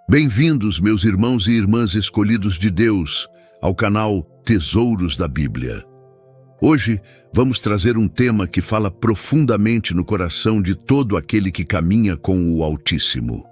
Bem-vindos, meus irmãos e irmãs escolhidos de Deus, ao canal Tesouros da Bíblia. Hoje vamos trazer um tema que fala profundamente no coração de todo aquele que caminha com o Altíssimo.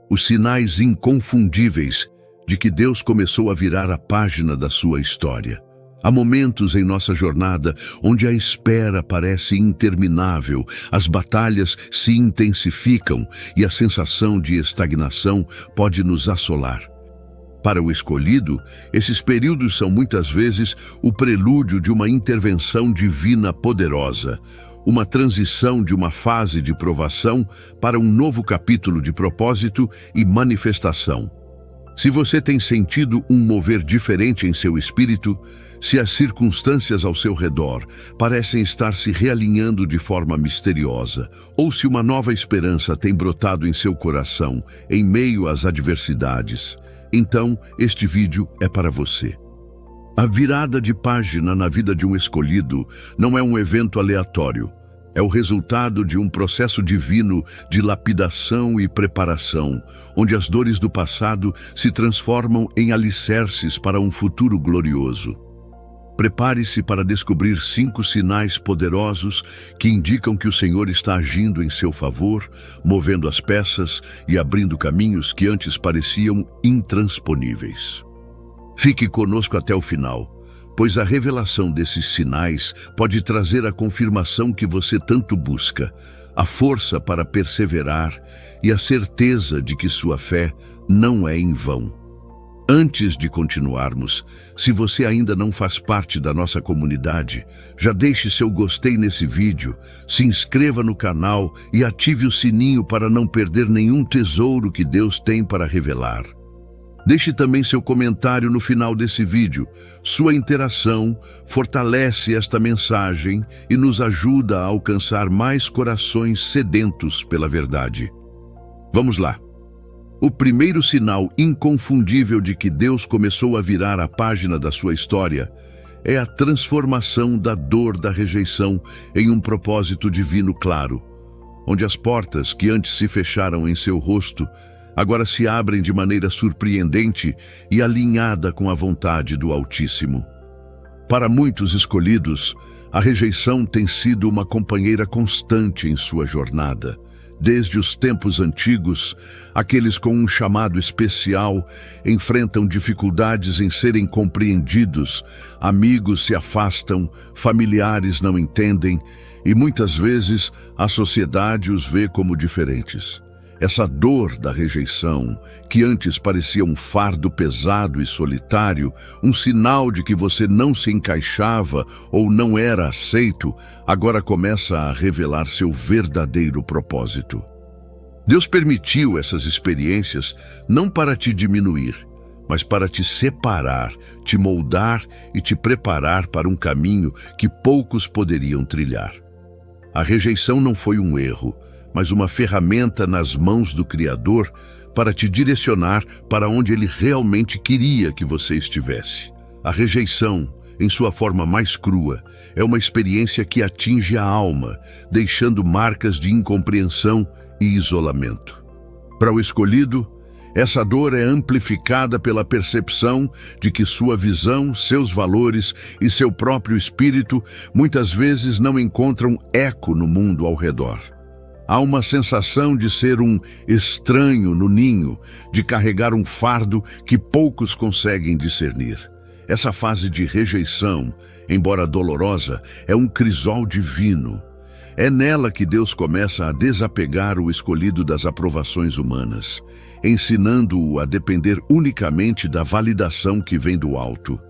Os sinais inconfundíveis de que Deus começou a virar a página da sua história. Há momentos em nossa jornada onde a espera parece interminável, as batalhas se intensificam e a sensação de estagnação pode nos assolar. Para o escolhido, esses períodos são muitas vezes o prelúdio de uma intervenção divina poderosa, uma transição de uma fase de provação para um novo capítulo de propósito e manifestação. Se você tem sentido um mover diferente em seu espírito, se as circunstâncias ao seu redor parecem estar se realinhando de forma misteriosa, ou se uma nova esperança tem brotado em seu coração em meio às adversidades, então este vídeo é para você. A virada de página na vida de um escolhido não é um evento aleatório. É o resultado de um processo divino de lapidação e preparação, onde as dores do passado se transformam em alicerces para um futuro glorioso. Prepare-se para descobrir 5 sinais poderosos que indicam que o Senhor está agindo em seu favor, movendo as peças e abrindo caminhos que antes pareciam intransponíveis. Fique conosco até o final, pois a revelação desses sinais pode trazer a confirmação que você tanto busca, a força para perseverar e a certeza de que sua fé não é em vão. Antes de continuarmos, se você ainda não faz parte da nossa comunidade, já deixe seu gostei nesse vídeo, se inscreva no canal e ative o sininho para não perder nenhum tesouro que Deus tem para revelar. Deixe também seu comentário no final desse vídeo. Sua interação fortalece esta mensagem e nos ajuda a alcançar mais corações sedentos pela verdade. Vamos lá. O primeiro sinal inconfundível de que Deus começou a virar a página da sua história é a transformação da dor da rejeição em um propósito divino claro, onde as portas que antes se fecharam em seu rosto agora se abrem de maneira surpreendente e alinhada com a vontade do Altíssimo. Para muitos escolhidos, a rejeição tem sido uma companheira constante em sua jornada. Desde os tempos antigos, aqueles com um chamado especial enfrentam dificuldades em serem compreendidos, amigos se afastam, familiares não entendem e muitas vezes a sociedade os vê como diferentes. Essa dor da rejeição, que antes parecia um fardo pesado e solitário, um sinal de que você não se encaixava ou não era aceito, agora começa a revelar seu verdadeiro propósito. Deus permitiu essas experiências não para te diminuir, mas para te separar, te moldar e te preparar para um caminho que poucos poderiam trilhar. A rejeição não foi um erro, mas uma ferramenta nas mãos do Criador para te direcionar para onde Ele realmente queria que você estivesse. A rejeição, em sua forma mais crua, é uma experiência que atinge a alma, deixando marcas de incompreensão e isolamento. Para o escolhido, essa dor é amplificada pela percepção de que sua visão, seus valores e seu próprio espírito muitas vezes não encontram eco no mundo ao redor. Há uma sensação de ser um estranho no ninho, de carregar um fardo que poucos conseguem discernir. Essa fase de rejeição, embora dolorosa, é um crisol divino. É nela que Deus começa a desapegar o escolhido das aprovações humanas, ensinando-o a depender unicamente da validação que vem do alto.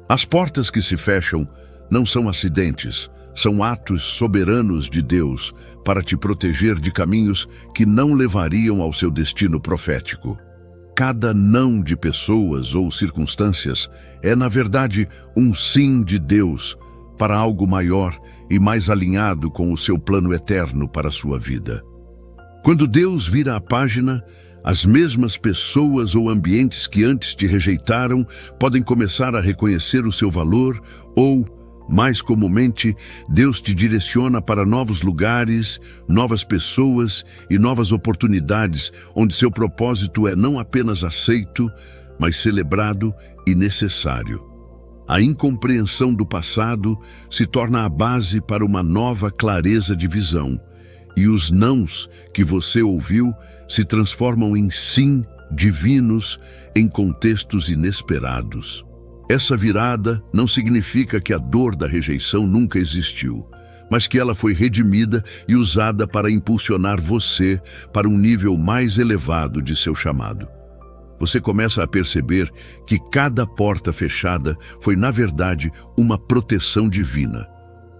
As portas que se fecham não são acidentes, são atos soberanos de Deus para te proteger de caminhos que não levariam ao seu destino profético. Cada não de pessoas ou circunstâncias é, na verdade, um sim de Deus para algo maior e mais alinhado com o seu plano eterno para a sua vida. Quando Deus vira a página, as mesmas pessoas ou ambientes que antes te rejeitaram podem começar a reconhecer o seu valor ou Mais comumente, Deus te direciona para novos lugares, novas pessoas e novas oportunidades, onde seu propósito é não apenas aceito, mas celebrado e necessário. A incompreensão do passado se torna a base para uma nova clareza de visão, e os nãos que você ouviu se transformam em sim divinos em contextos inesperados. Essa virada não significa que a dor da rejeição nunca existiu, mas que ela foi redimida e usada para impulsionar você para um nível mais elevado de seu chamado. Você começa a perceber que cada porta fechada foi, na verdade, uma proteção divina,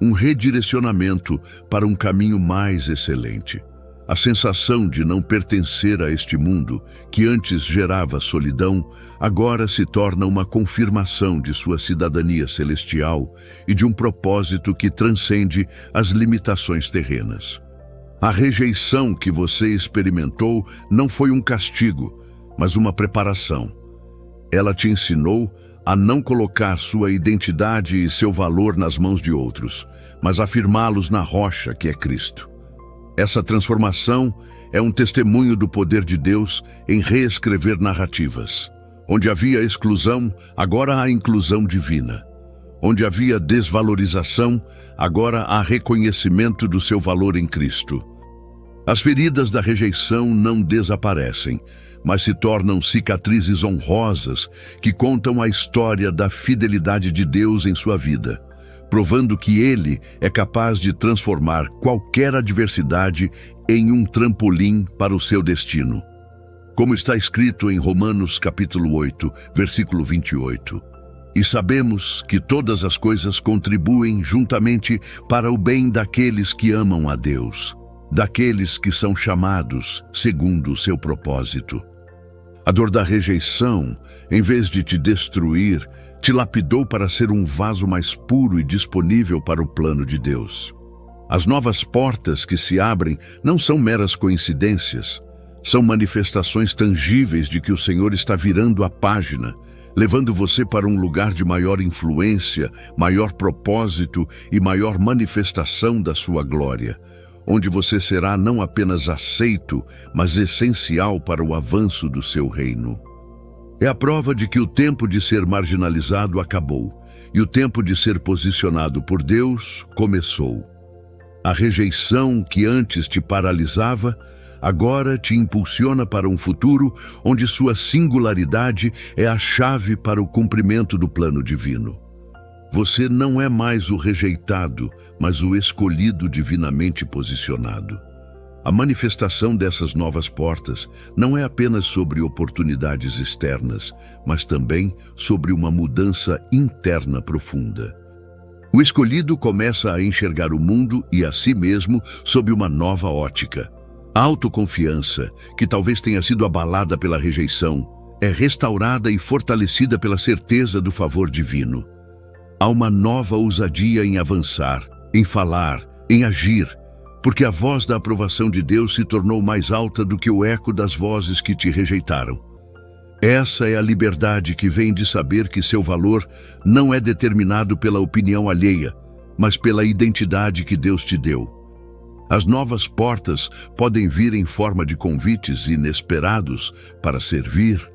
um redirecionamento para um caminho mais excelente. A sensação de não pertencer a este mundo, que antes gerava solidão, agora se torna uma confirmação de sua cidadania celestial e de um propósito que transcende as limitações terrenas. A rejeição que você experimentou não foi um castigo, mas uma preparação. Ela te ensinou a não colocar sua identidade e seu valor nas mãos de outros, mas afirmá-los na rocha que é Cristo. Essa transformação é um testemunho do poder de Deus em reescrever narrativas. Onde havia exclusão, agora há inclusão divina. Onde havia desvalorização, agora há reconhecimento do seu valor em Cristo. As feridas da rejeição não desaparecem, mas se tornam cicatrizes honrosas que contam a história da fidelidade de Deus em sua vida, provando que Ele é capaz de transformar qualquer adversidade em um trampolim para o seu destino. Como está escrito em Romanos capítulo 8, versículo 28. E sabemos que todas as coisas contribuem juntamente para o bem daqueles que amam a Deus, daqueles que são chamados segundo o seu propósito. A dor da rejeição, em vez de te destruir, te lapidou para ser um vaso mais puro e disponível para o plano de Deus. As novas portas que se abrem não são meras coincidências, são manifestações tangíveis de que o Senhor está virando a página, levando você para um lugar de maior influência, maior propósito e maior manifestação da sua glória, onde você será não apenas aceito, mas essencial para o avanço do seu reino. É a prova de que o tempo de ser marginalizado acabou e o tempo de ser posicionado por Deus começou. A rejeição que antes te paralisava, agora te impulsiona para um futuro onde sua singularidade é a chave para o cumprimento do plano divino. Você não é mais o rejeitado, mas o escolhido divinamente posicionado. A manifestação dessas novas portas não é apenas sobre oportunidades externas, mas também sobre uma mudança interna profunda. O escolhido começa a enxergar o mundo e a si mesmo sob uma nova ótica. A autoconfiança, que talvez tenha sido abalada pela rejeição, é restaurada e fortalecida pela certeza do favor divino. Há uma nova ousadia em avançar, em falar, em agir, porque a voz da aprovação de Deus se tornou mais alta do que o eco das vozes que te rejeitaram. Essa é a liberdade que vem de saber que seu valor não é determinado pela opinião alheia, mas pela identidade que Deus te deu. As novas portas podem vir em forma de convites inesperados para servir,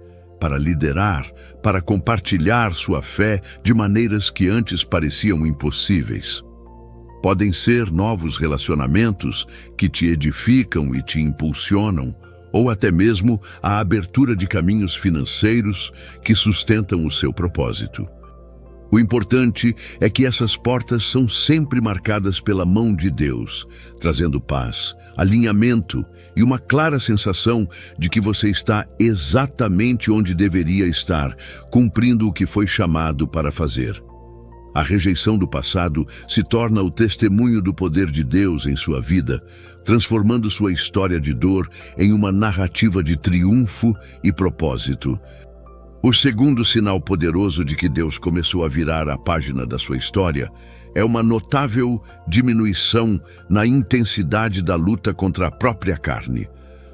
para liderar, para compartilhar sua fé de maneiras que antes pareciam impossíveis. Podem ser novos relacionamentos que te edificam e te impulsionam, ou até mesmo a abertura de caminhos financeiros que sustentam o seu propósito. O importante é que essas portas são sempre marcadas pela mão de Deus, trazendo paz, alinhamento e uma clara sensação de que você está exatamente onde deveria estar, cumprindo o que foi chamado para fazer. A rejeição do passado se torna o testemunho do poder de Deus em sua vida, transformando sua história de dor em uma narrativa de triunfo e propósito. O segundo sinal poderoso de que Deus começou a virar a página da sua história é uma notável diminuição na intensidade da luta contra a própria carne,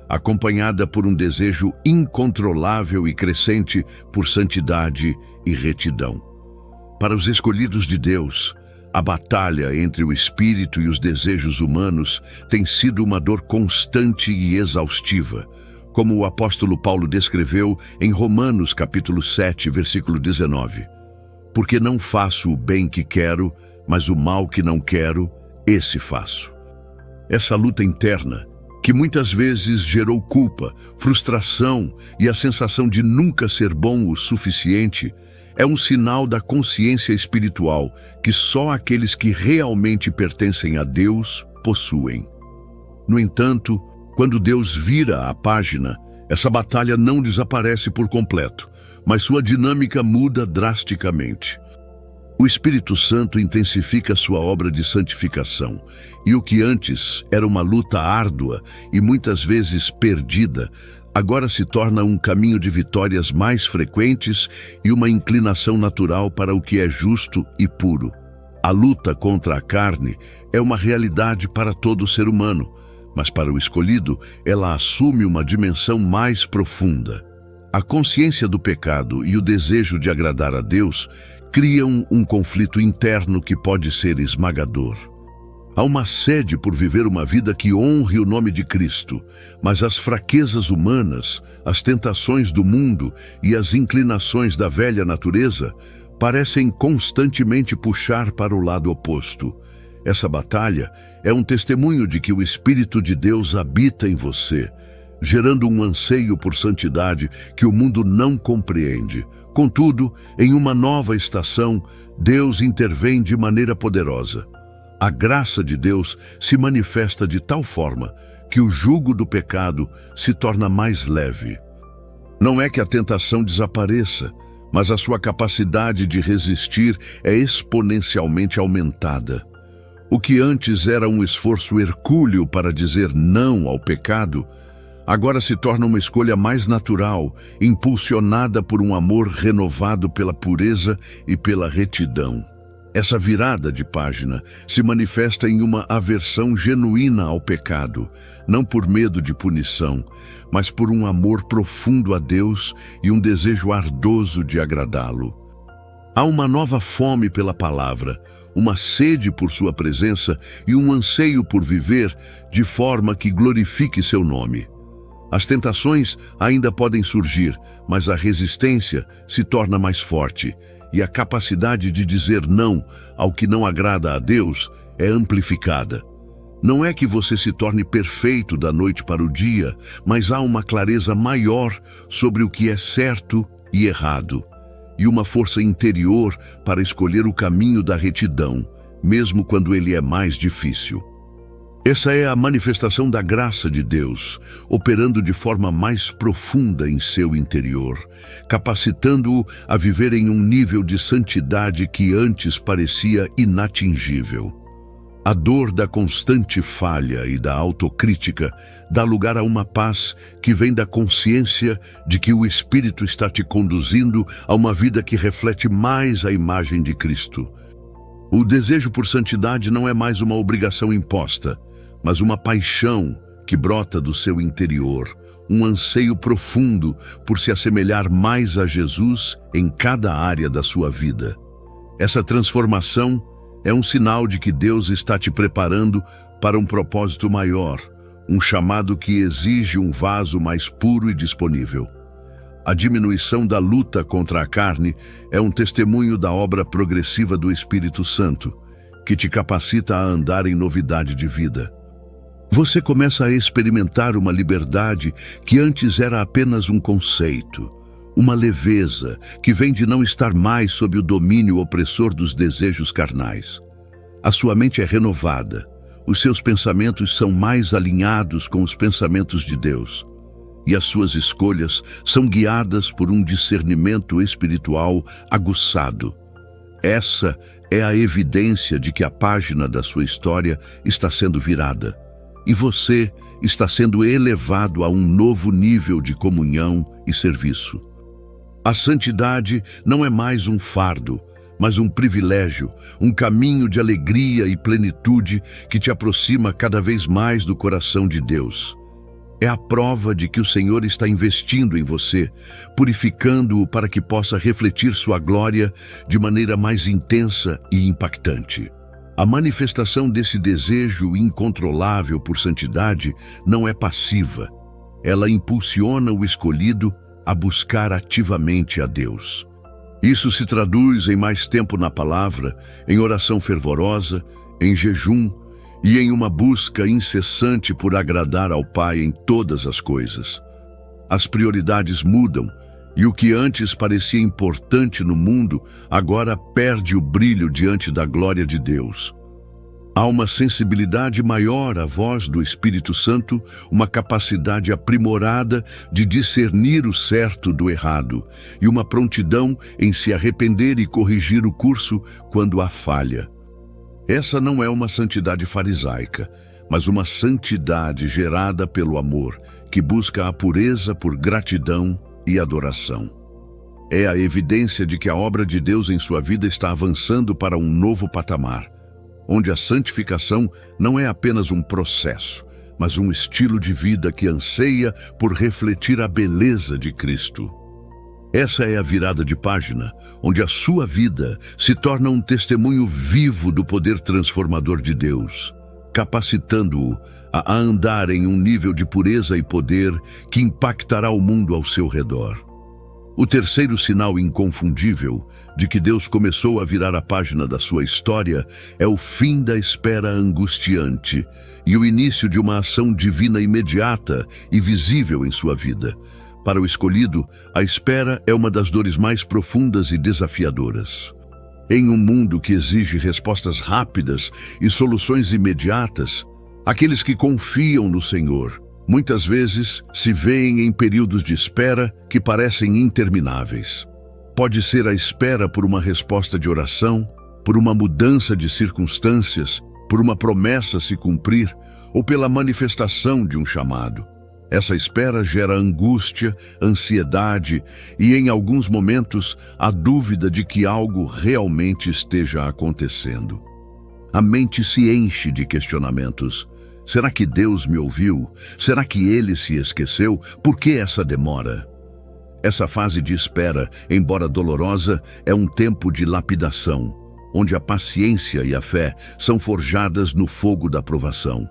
acompanhada por um desejo incontrolável e crescente por santidade e retidão. Para os escolhidos de Deus, A batalha entre o espírito e os desejos humanos tem sido uma dor constante e exaustiva, como o apóstolo Paulo descreveu em Romanos capítulo 7, versículo 19. Porque não faço o bem que quero, mas o mal que não quero, esse faço. Essa luta interna, que muitas vezes gerou culpa, frustração e a sensação de nunca ser bom o suficiente, é um sinal da consciência espiritual que só aqueles que realmente pertencem a Deus possuem. No entanto, quando Deus vira a página, essa batalha não desaparece por completo, mas sua dinâmica muda drasticamente. O Espírito Santo intensifica sua obra de santificação, e o que antes era uma luta árdua e muitas vezes perdida, agora se torna um caminho de vitórias mais frequentes e uma inclinação natural para o que é justo e puro. A luta contra a carne é uma realidade para todo ser humano, mas para o escolhido, ela assume uma dimensão mais profunda. A consciência do pecado e o desejo de agradar a Deus criam um conflito interno que pode ser esmagador. Há uma sede por viver uma vida que honre o nome de Cristo, mas as fraquezas humanas, as tentações do mundo e as inclinações da velha natureza parecem constantemente puxar para o lado oposto. Essa batalha é um testemunho de que o Espírito de Deus habita em você, gerando um anseio por santidade que o mundo não compreende. Contudo, em uma nova estação, Deus intervém de maneira poderosa. A graça de Deus se manifesta de tal forma que o jugo do pecado se torna mais leve. Não é que a tentação desapareça, mas a sua capacidade de resistir é exponencialmente aumentada. O que antes era um esforço hercúleo para dizer não ao pecado, agora se torna uma escolha mais natural, impulsionada por um amor renovado pela pureza e pela retidão. Essa virada de página se manifesta em uma aversão genuína ao pecado, não por medo de punição, mas por um amor profundo a Deus e um desejo ardoso de agradá-lo. Há uma nova fome pela palavra, uma sede por sua presença e um anseio por viver de forma que glorifique seu nome. As tentações ainda podem surgir, mas a resistência se torna mais forte, e a capacidade de dizer não ao que não agrada a Deus é amplificada. Não é que você se torne perfeito da noite para o dia, mas há uma clareza maior sobre o que é certo e errado, e uma força interior para escolher o caminho da retidão, mesmo quando ele é mais difícil. Essa é a manifestação da graça de Deus, operando de forma mais profunda em seu interior, capacitando-o a viver em um nível de santidade que antes parecia inatingível. A dor da constante falha e da autocrítica dá lugar a uma paz que vem da consciência de que o Espírito está te conduzindo a uma vida que reflete mais a imagem de Cristo. O desejo por santidade não é mais uma obrigação imposta, mas uma paixão que brota do seu interior, um anseio profundo por se assemelhar mais a Jesus em cada área da sua vida. Essa transformação é um sinal de que Deus está te preparando para um propósito maior, um chamado que exige um vaso mais puro e disponível. A diminuição da luta contra a carne é um testemunho da obra progressiva do Espírito Santo, que te capacita a andar em novidade de vida. Você começa a experimentar uma liberdade que antes era apenas um conceito, uma leveza que vem de não estar mais sob o domínio opressor dos desejos carnais. A sua mente é renovada, os seus pensamentos são mais alinhados com os pensamentos de Deus, e as suas escolhas são guiadas por um discernimento espiritual aguçado. Essa é a evidência de que a página da sua história está sendo virada, e você está sendo elevado a um novo nível de comunhão e serviço. A santidade não é mais um fardo, mas um privilégio, um caminho de alegria e plenitude que te aproxima cada vez mais do coração de Deus. É a prova de que o Senhor está investindo em você, purificando-o para que possa refletir sua glória de maneira mais intensa e impactante. A manifestação desse desejo incontrolável por santidade não é passiva. Ela impulsiona o escolhido a buscar ativamente a Deus. Isso se traduz em mais tempo na palavra, em oração fervorosa, em jejum e em uma busca incessante por agradar ao Pai em todas as coisas. As prioridades mudam e o que antes parecia importante no mundo agora perde o brilho diante da glória de Deus. Há uma sensibilidade maior à voz do Espírito Santo, uma capacidade aprimorada de discernir o certo do errado e uma prontidão em se arrepender e corrigir o curso quando há falha. Essa não é uma santidade farisaica, mas uma santidade gerada pelo amor, que busca a pureza por gratidão e adoração. É a evidência de que a obra de Deus em sua vida está avançando para um novo patamar, onde a santificação não é apenas um processo, mas um estilo de vida que anseia por refletir a beleza de Cristo. Essa é a virada de página, onde a sua vida se torna um testemunho vivo do poder transformador de Deus, capacitando-o a andar em um nível de pureza e poder que impactará o mundo ao seu redor. O terceiro sinal inconfundível de que Deus começou a virar a página da sua história é o fim da espera angustiante e o início de uma ação divina imediata e visível em sua vida. Para o escolhido, a espera é uma das dores mais profundas e desafiadoras. Em um mundo que exige respostas rápidas e soluções imediatas, aqueles que confiam no Senhor muitas vezes se veem em períodos de espera que parecem intermináveis. Pode ser a espera por uma resposta de oração, por uma mudança de circunstâncias, por uma promessa se cumprir ou pela manifestação de um chamado. Essa espera gera angústia, ansiedade e, em alguns momentos, a dúvida de que algo realmente esteja acontecendo. A mente se enche de questionamentos. Será que Deus me ouviu? Será que Ele se esqueceu? Por que essa demora? Essa fase de espera, embora dolorosa, é um tempo de lapidação, onde a paciência e a fé são forjadas no fogo da provação.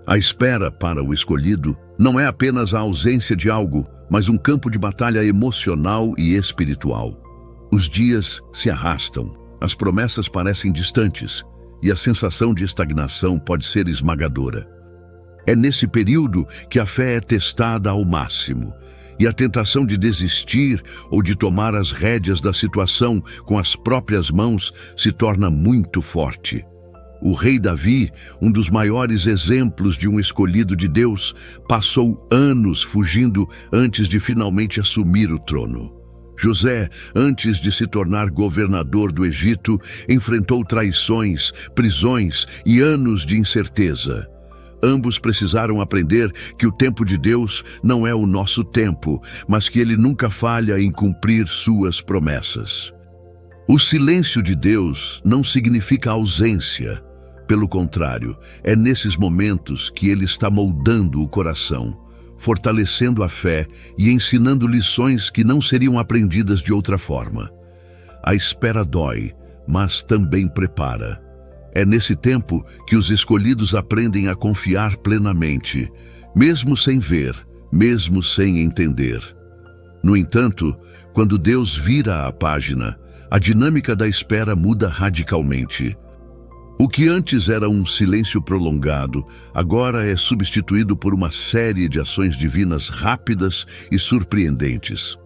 A espera para o escolhido não é apenas a ausência de algo, mas um campo de batalha emocional e espiritual. Os dias se arrastam, as promessas parecem distantes e a sensação de estagnação pode ser esmagadora. É nesse período que a fé é testada ao máximo e a tentação de desistir ou de tomar as rédeas da situação com as próprias mãos se torna muito forte. O rei Davi, um dos maiores exemplos de um escolhido de Deus, passou anos fugindo antes de finalmente assumir o trono. José, antes de se tornar governador do Egito, enfrentou traições, prisões e anos de incerteza. Ambos precisaram aprender que o tempo de Deus não é o nosso tempo, mas que Ele nunca falha em cumprir suas promessas. O silêncio de Deus não significa ausência. Pelo contrário, é nesses momentos que Ele está moldando o coração, fortalecendo a fé e ensinando lições que não seriam aprendidas de outra forma. A espera dói, mas também prepara. É nesse tempo que os escolhidos aprendem a confiar plenamente, mesmo sem ver, mesmo sem entender. No entanto, quando Deus vira a página, a dinâmica da espera muda radicalmente. O que antes era um silêncio prolongado, agora é substituído por uma série de ações divinas rápidas e surpreendentes.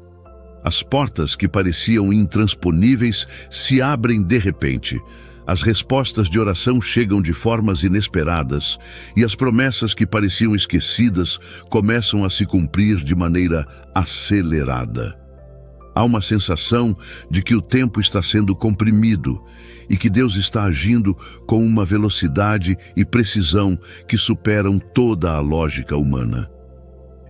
As portas que pareciam intransponíveis se abrem de repente. As respostas de oração chegam de formas inesperadas e as promessas que pareciam esquecidas começam a se cumprir de maneira acelerada. Há uma sensação de que o tempo está sendo comprimido e que Deus está agindo com uma velocidade e precisão que superam toda a lógica humana.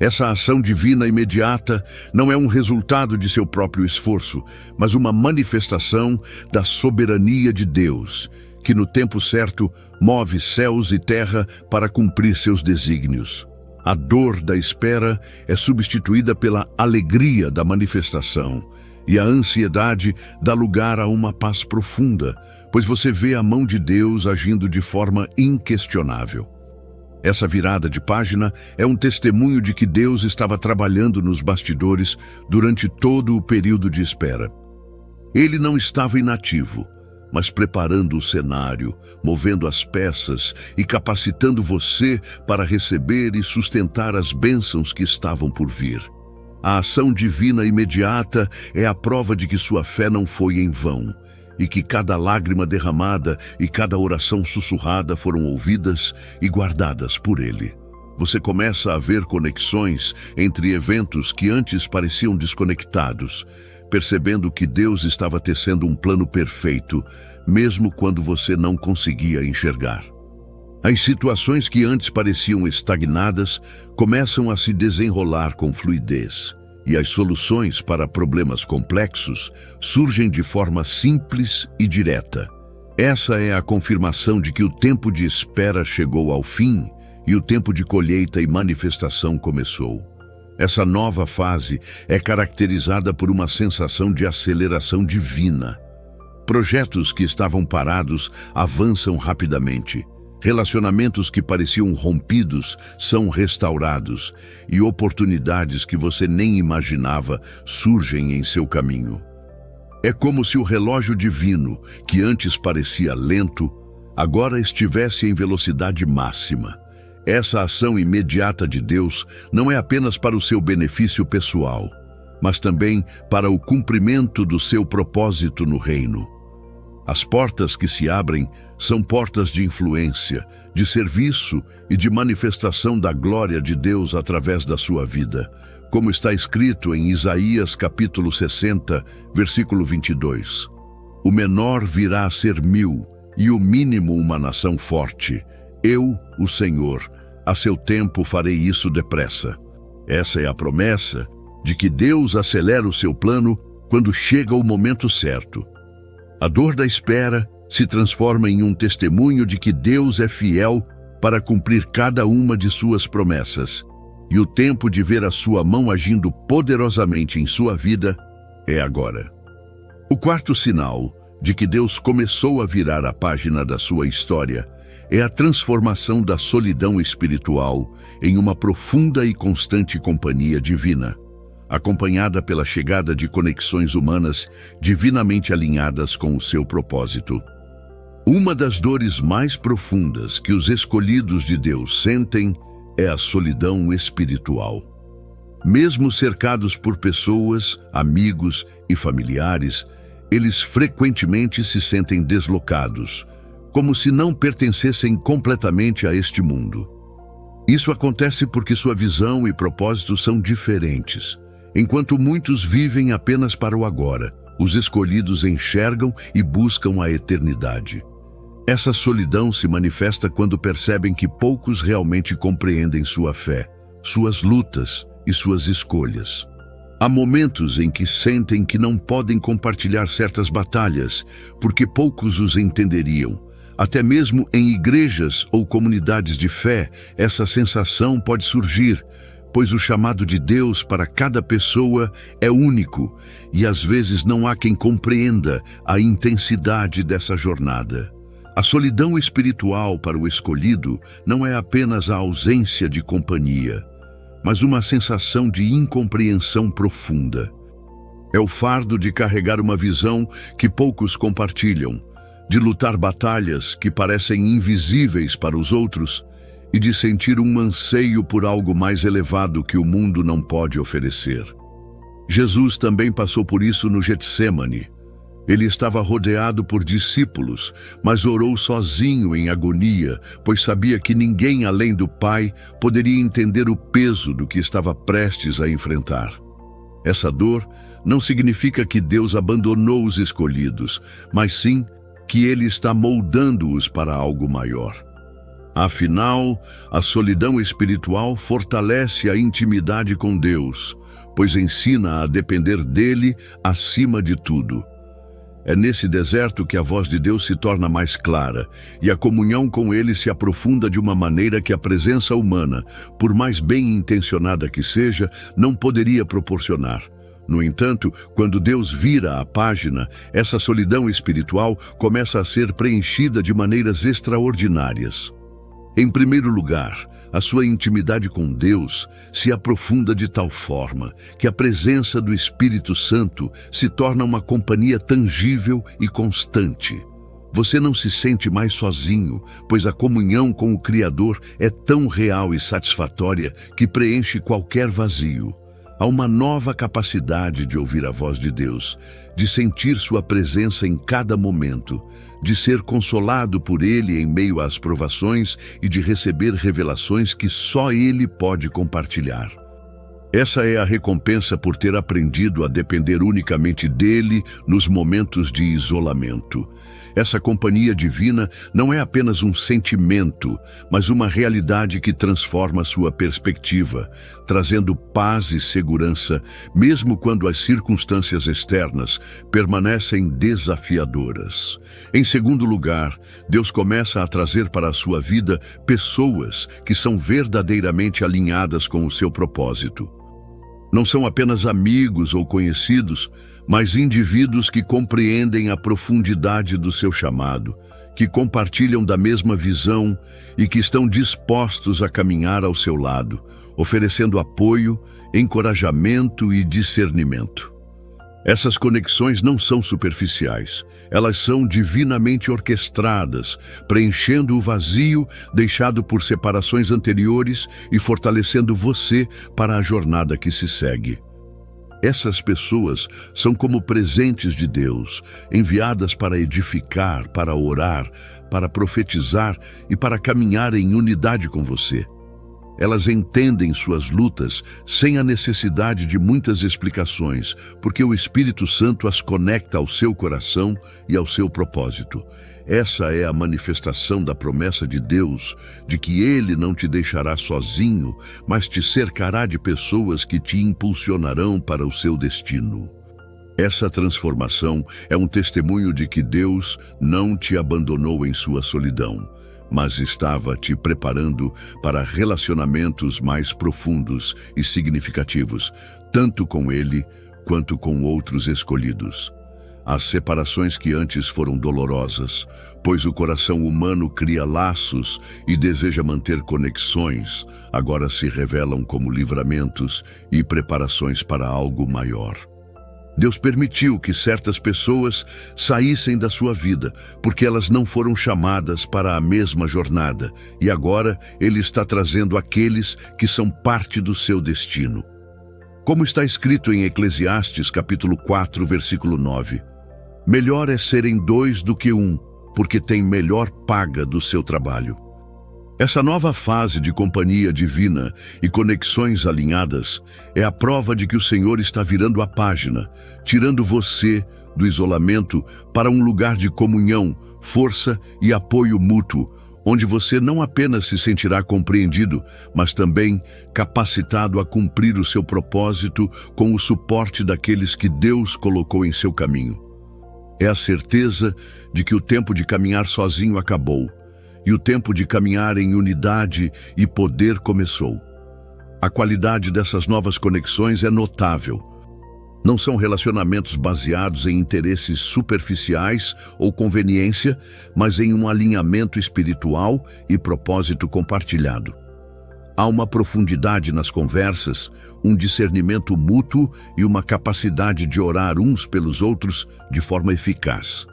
Essa ação divina imediata não é um resultado de seu próprio esforço, mas uma manifestação da soberania de Deus, que no tempo certo move céus e terra para cumprir seus desígnios. A dor da espera é substituída pela alegria da manifestação, E a ansiedade dá lugar a uma paz profunda, pois você vê a mão de Deus agindo de forma inquestionável. Essa virada de página é um testemunho de que Deus estava trabalhando nos bastidores durante todo o período de espera. Ele não estava inativo, mas preparando o cenário, movendo as peças e capacitando você para receber e sustentar as bênçãos que estavam por vir. A ação divina imediata é a prova de que sua fé não foi em vão, e que cada lágrima derramada e cada oração sussurrada foram ouvidas e guardadas por Ele. Você começa a ver conexões entre eventos que antes pareciam desconectados, percebendo que Deus estava tecendo um plano perfeito, mesmo quando você não conseguia enxergar. As situações que antes pareciam estagnadas começam a se desenrolar com fluidez, e as soluções para problemas complexos surgem de forma simples e direta. Essa é a confirmação de que o tempo de espera chegou ao fim e o tempo de colheita e manifestação começou. Essa nova fase é caracterizada por uma sensação de aceleração divina. Projetos que estavam parados avançam rapidamente. Relacionamentos que pareciam rompidos são restaurados e oportunidades que você nem imaginava surgem em seu caminho. É como se o relógio divino, que antes parecia lento, agora estivesse em velocidade máxima. Essa ação imediata de Deus não é apenas para o seu benefício pessoal, mas também para o cumprimento do seu propósito no reino. As portas que se abrem são portas de influência, de serviço e de manifestação da glória de Deus através da sua vida, como está escrito em Isaías capítulo 60, versículo 22. O menor virá a ser 1000 e o mínimo uma nação forte. Eu, o Senhor, a seu tempo farei isso depressa. Essa é a promessa de que Deus acelera o seu plano quando chega o momento certo. A dor da espera se transforma em um testemunho de que Deus é fiel para cumprir cada uma de suas promessas. E o tempo de ver a sua mão agindo poderosamente em sua vida é agora. O quarto sinal de que Deus começou a virar a página da sua história é a transformação da solidão espiritual em uma profunda e constante companhia divina, acompanhada pela chegada de conexões humanas divinamente alinhadas com o seu propósito. Uma das dores mais profundas que os escolhidos de Deus sentem é a solidão espiritual. Mesmo cercados por pessoas, amigos e familiares, eles frequentemente se sentem deslocados, como se não pertencessem completamente a este mundo. Isso acontece porque sua visão e propósito são diferentes. Enquanto muitos vivem apenas para o agora, os escolhidos enxergam e buscam a eternidade. Essa solidão se manifesta quando percebem que poucos realmente compreendem sua fé, suas lutas e suas escolhas. Há momentos em que sentem que não podem compartilhar certas batalhas, porque poucos os entenderiam. Até mesmo em igrejas ou comunidades de fé, essa sensação pode surgir, pois o chamado de Deus para cada pessoa é único e às vezes não há quem compreenda a intensidade dessa jornada. A solidão espiritual para o escolhido não é apenas a ausência de companhia, mas uma sensação de incompreensão profunda. É o fardo de carregar uma visão que poucos compartilham, de lutar batalhas que parecem invisíveis para os outros e de sentir um anseio por algo mais elevado que o mundo não pode oferecer. Jesus também passou por isso no Getsêmani. Ele estava rodeado por discípulos, mas orou sozinho em agonia, pois sabia que ninguém além do Pai poderia entender o peso do que estava prestes a enfrentar. Essa dor não significa que Deus abandonou os escolhidos, mas sim que Ele está moldando-os para algo maior. Afinal, a solidão espiritual fortalece a intimidade com Deus, pois ensina a depender dele acima de tudo. É nesse deserto que a voz de Deus se torna mais clara e a comunhão com Ele se aprofunda de uma maneira que a presença humana, por mais bem intencionada que seja, não poderia proporcionar. No entanto, quando Deus vira a página, essa solidão espiritual começa a ser preenchida de maneiras extraordinárias. Em primeiro lugar, a sua intimidade com Deus se aprofunda de tal forma que a presença do Espírito Santo se torna uma companhia tangível e constante. Você não se sente mais sozinho, pois a comunhão com o Criador é tão real e satisfatória que preenche qualquer vazio. Há uma nova capacidade de ouvir a voz de Deus, de sentir sua presença em cada momento, de ser consolado por Ele em meio às provações e de receber revelações que só Ele pode compartilhar. Essa é a recompensa por ter aprendido a depender unicamente dele nos momentos de isolamento. Essa companhia divina não é apenas um sentimento, mas uma realidade que transforma sua perspectiva, trazendo paz e segurança, mesmo quando as circunstâncias externas permanecem desafiadoras. Em segundo lugar, Deus começa a trazer para a sua vida pessoas que são verdadeiramente alinhadas com o seu propósito. Não são apenas amigos ou conhecidos, mas indivíduos que compreendem a profundidade do seu chamado, que compartilham da mesma visão e que estão dispostos a caminhar ao seu lado, oferecendo apoio, encorajamento e discernimento. Essas conexões não são superficiais, elas são divinamente orquestradas, preenchendo o vazio deixado por separações anteriores e fortalecendo você para a jornada que se segue. Essas pessoas são como presentes de Deus, enviadas para edificar, para orar, para profetizar e para caminhar em unidade com você. Elas entendem suas lutas sem a necessidade de muitas explicações, porque o Espírito Santo as conecta ao seu coração e ao seu propósito. Essa é a manifestação da promessa de Deus, de que Ele não te deixará sozinho, mas te cercará de pessoas que te impulsionarão para o seu destino. Essa transformação é um testemunho de que Deus não te abandonou em sua solidão, mas estava te preparando para relacionamentos mais profundos e significativos, tanto com Ele quanto com outros escolhidos. As separações que antes foram dolorosas, pois o coração humano cria laços e deseja manter conexões, agora se revelam como livramentos e preparações para algo maior. Deus permitiu que certas pessoas saíssem da sua vida, porque elas não foram chamadas para a mesma jornada, e agora Ele está trazendo aqueles que são parte do seu destino. Como está escrito em Eclesiastes, capítulo 4, versículo 9, melhor é serem dois do que um, porque tem melhor paga do seu trabalho. Essa nova fase de companhia divina e conexões alinhadas é a prova de que o Senhor está virando a página, tirando você do isolamento para um lugar de comunhão, força e apoio mútuo, onde você não apenas se sentirá compreendido, mas também capacitado a cumprir o seu propósito com o suporte daqueles que Deus colocou em seu caminho. É a certeza de que o tempo de caminhar sozinho acabou, e o tempo de caminhar em unidade e poder começou. A qualidade dessas novas conexões é notável. Não são relacionamentos baseados em interesses superficiais ou conveniência, mas em um alinhamento espiritual e propósito compartilhado. Há uma profundidade nas conversas, um discernimento mútuo e uma capacidade de orar uns pelos outros de forma eficaz.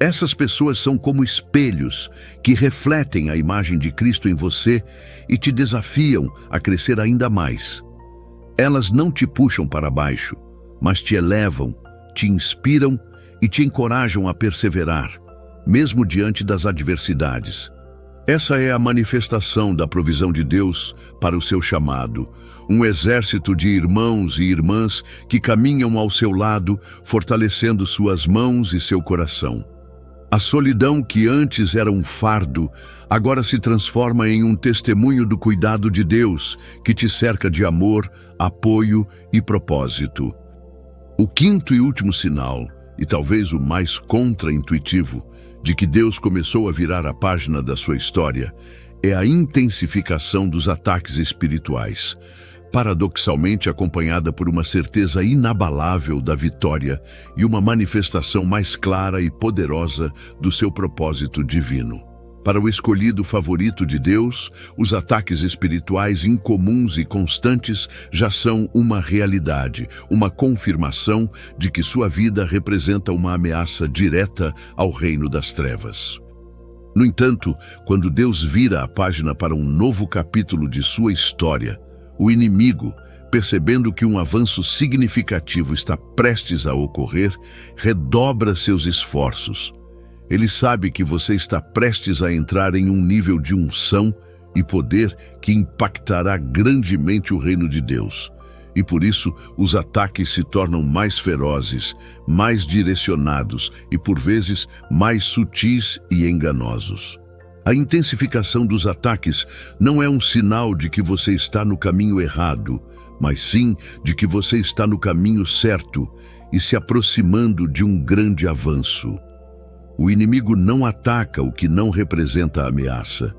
Essas pessoas são como espelhos que refletem a imagem de Cristo em você e te desafiam a crescer ainda mais. Elas não te puxam para baixo, mas te elevam, te inspiram e te encorajam a perseverar, mesmo diante das adversidades. Essa é a manifestação da provisão de Deus para o seu chamado, um exército de irmãos e irmãs que caminham ao seu lado, fortalecendo suas mãos e seu coração. A solidão que antes era um fardo, agora se transforma em um testemunho do cuidado de Deus, que te cerca de amor, apoio e propósito. O quinto e último sinal, e talvez o mais contra-intuitivo, de que Deus começou a virar a página da sua história, é a intensificação dos ataques espirituais. paradoxalmente acompanhada por uma certeza inabalável da vitória e uma manifestação mais clara e poderosa do seu propósito divino. Para o escolhido favorito de Deus, os ataques espirituais incomuns e constantes já são uma realidade, uma confirmação de que sua vida representa uma ameaça direta ao reino das trevas. No entanto, quando Deus vira a página para um novo capítulo de sua história, o inimigo, percebendo que um avanço significativo está prestes a ocorrer, redobra seus esforços. Ele sabe que você está prestes a entrar em um nível de unção e poder que impactará grandemente o reino de Deus. E por isso, os ataques se tornam mais ferozes, mais direcionados e, por vezes, mais sutis e enganosos. A intensificação dos ataques não é um sinal de que você está no caminho errado, mas sim de que você está no caminho certo e se aproximando de um grande avanço. O inimigo não ataca o que não representa ameaça.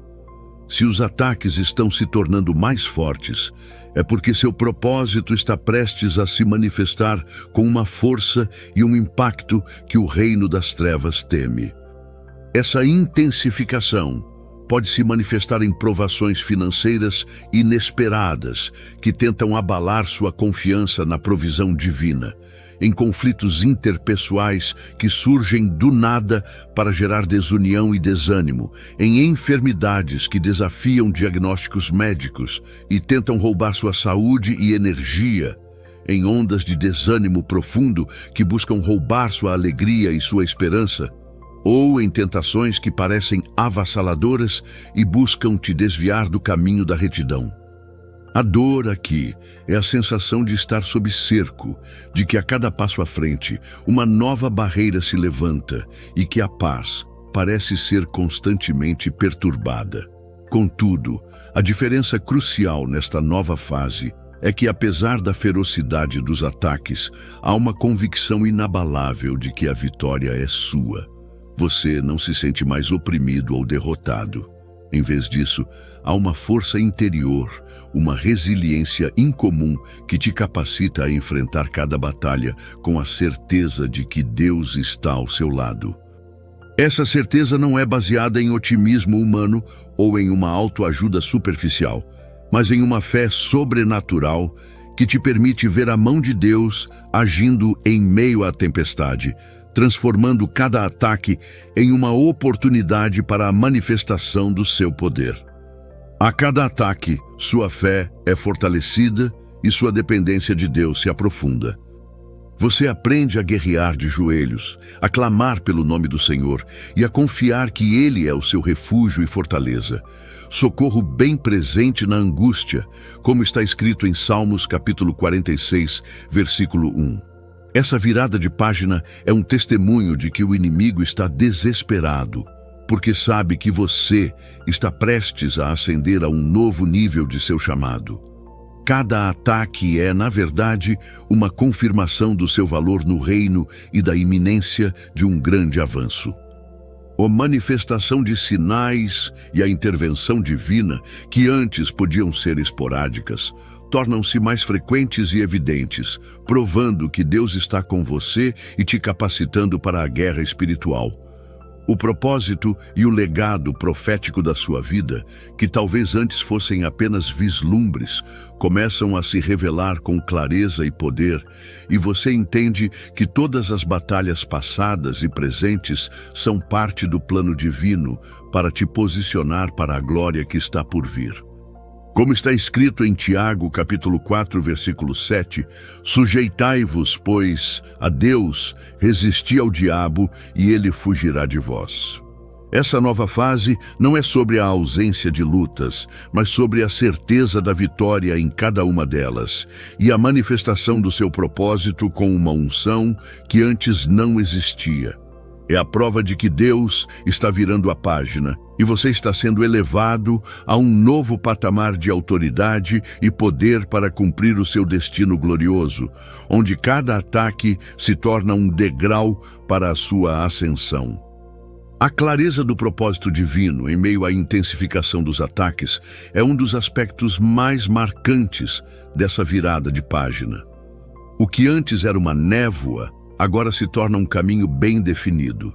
Se os ataques estão se tornando mais fortes, é porque seu propósito está prestes a se manifestar com uma força e um impacto que o reino das trevas teme. Essa intensificação pode se manifestar em provações financeiras inesperadas que tentam abalar sua confiança na provisão divina, em conflitos interpessoais que surgem do nada para gerar desunião e desânimo, em enfermidades que desafiam diagnósticos médicos e tentam roubar sua saúde e energia, em ondas de desânimo profundo que buscam roubar sua alegria e sua esperança, ou em tentações que parecem avassaladoras e buscam te desviar do caminho da retidão. A dor aqui é a sensação de estar sob cerco, de que a cada passo à frente uma nova barreira se levanta e que a paz parece ser constantemente perturbada. Contudo, a diferença crucial nesta nova fase é que, apesar da ferocidade dos ataques, há uma convicção inabalável de que a vitória é sua. Você não se sente mais oprimido ou derrotado. Em vez disso, há uma força interior, uma resiliência incomum que te capacita a enfrentar cada batalha com a certeza de que Deus está ao seu lado. Essa certeza não é baseada em otimismo humano ou em uma autoajuda superficial, mas em uma fé sobrenatural que te permite ver a mão de Deus agindo em meio à tempestade, transformando cada ataque em uma oportunidade para a manifestação do seu poder. A cada ataque, sua fé é fortalecida e sua dependência de Deus se aprofunda. Você aprende a guerrear de joelhos, a clamar pelo nome do Senhor e a confiar que Ele é o seu refúgio e fortaleza, socorro bem presente na angústia, como está escrito em Salmos capítulo 46, versículo 1. Essa virada de página é um testemunho de que o inimigo está desesperado, porque sabe que você está prestes a ascender a um novo nível de seu chamado. Cada ataque é, na verdade, uma confirmação do seu valor no reino e da iminência de um grande avanço. A manifestação de sinais e a intervenção divina, que antes podiam ser esporádicas, tornam-se mais frequentes e evidentes, provando que Deus está com você e te capacitando para a guerra espiritual. O propósito e o legado profético da sua vida, que talvez antes fossem apenas vislumbres, começam a se revelar com clareza e poder, e você entende que todas as batalhas passadas e presentes são parte do plano divino para te posicionar para a glória que está por vir. Como está escrito em Tiago, capítulo 4, versículo 7, sujeitai-vos, pois, a Deus, resisti ao diabo e ele fugirá de vós. Essa nova fase não é sobre a ausência de lutas, mas sobre a certeza da vitória em cada uma delas e a manifestação do seu propósito com uma unção que antes não existia. É a prova de que Deus está virando a página e você está sendo elevado a um novo patamar de autoridade e poder para cumprir o seu destino glorioso, onde cada ataque se torna um degrau para a sua ascensão. A clareza do propósito divino em meio à intensificação dos ataques é um dos aspectos mais marcantes dessa virada de página. O que antes era uma névoa, agora se torna um caminho bem definido.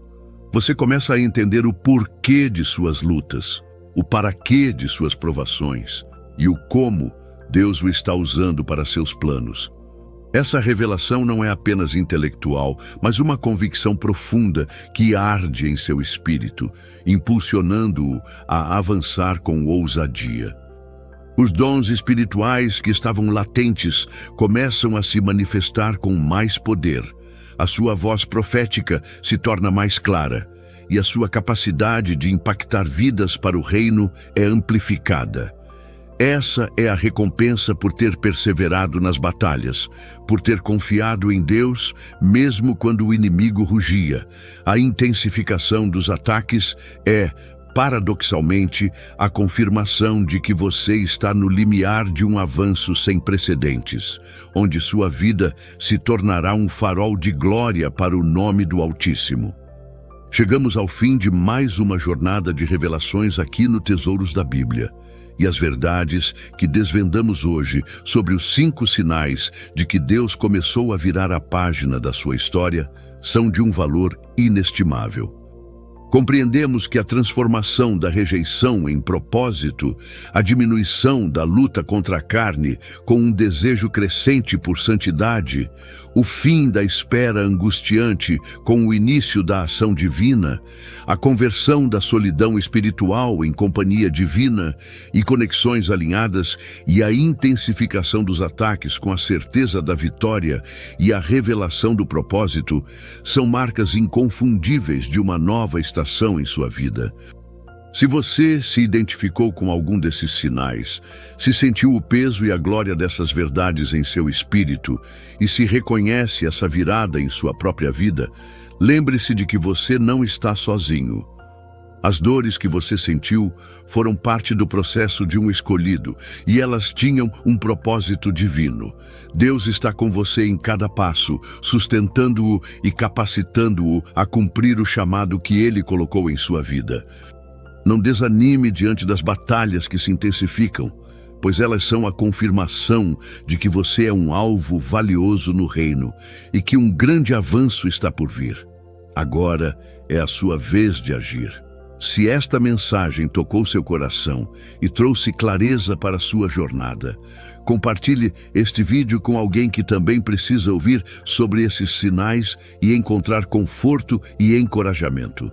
Você começa a entender o porquê de suas lutas, o para quê de suas provações e o como Deus o está usando para seus planos. Essa revelação não é apenas intelectual, mas uma convicção profunda que arde em seu espírito, impulsionando-o a avançar com ousadia. Os dons espirituais que estavam latentes começam a se manifestar com mais poder. A sua voz profética se torna mais clara e a sua capacidade de impactar vidas para o reino é amplificada. Essa é a recompensa por ter perseverado nas batalhas, por ter confiado em Deus, mesmo quando o inimigo rugia. A intensificação dos ataques é, paradoxalmente, a confirmação de que você está no limiar de um avanço sem precedentes, onde sua vida se tornará um farol de glória para o nome do Altíssimo. Chegamos ao fim de mais uma jornada de revelações aqui no Tesouros da Bíblia. E as verdades que desvendamos hoje sobre os 5 sinais de que Deus começou a virar a página da sua história são de um valor inestimável. Compreendemos que a transformação da rejeição em propósito, a diminuição da luta contra a carne com um desejo crescente por santidade, o fim da espera angustiante com o início da ação divina, a conversão da solidão espiritual em companhia divina e conexões alinhadas e a intensificação dos ataques com a certeza da vitória e a revelação do propósito são marcas inconfundíveis de uma nova estação em sua vida. Se você se identificou com algum desses sinais, se sentiu o peso e a glória dessas verdades em seu espírito e se reconhece essa virada em sua própria vida, lembre-se de que você não está sozinho. As dores que você sentiu foram parte do processo de um escolhido e elas tinham um propósito divino. Deus está com você em cada passo, sustentando-o e capacitando-o a cumprir o chamado que Ele colocou em sua vida. Não desanime diante das batalhas que se intensificam, pois elas são a confirmação de que você é um alvo valioso no reino e que um grande avanço está por vir. Agora é a sua vez de agir. Se esta mensagem tocou seu coração e trouxe clareza para a sua jornada, compartilhe este vídeo com alguém que também precisa ouvir sobre esses sinais e encontrar conforto e encorajamento.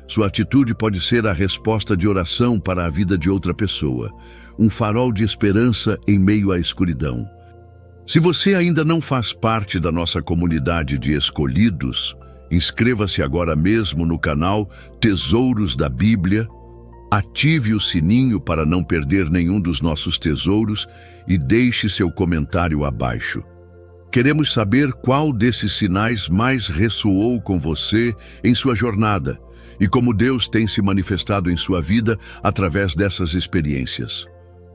Sua atitude pode ser a resposta de oração para a vida de outra pessoa, um farol de esperança em meio à escuridão. Se você ainda não faz parte da nossa comunidade de escolhidos, inscreva-se agora mesmo no canal Tesouros da Bíblia, ative o sininho para não perder nenhum dos nossos tesouros e deixe seu comentário abaixo. Queremos saber qual desses sinais mais ressoou com você em sua jornada e como Deus tem se manifestado em sua vida através dessas experiências.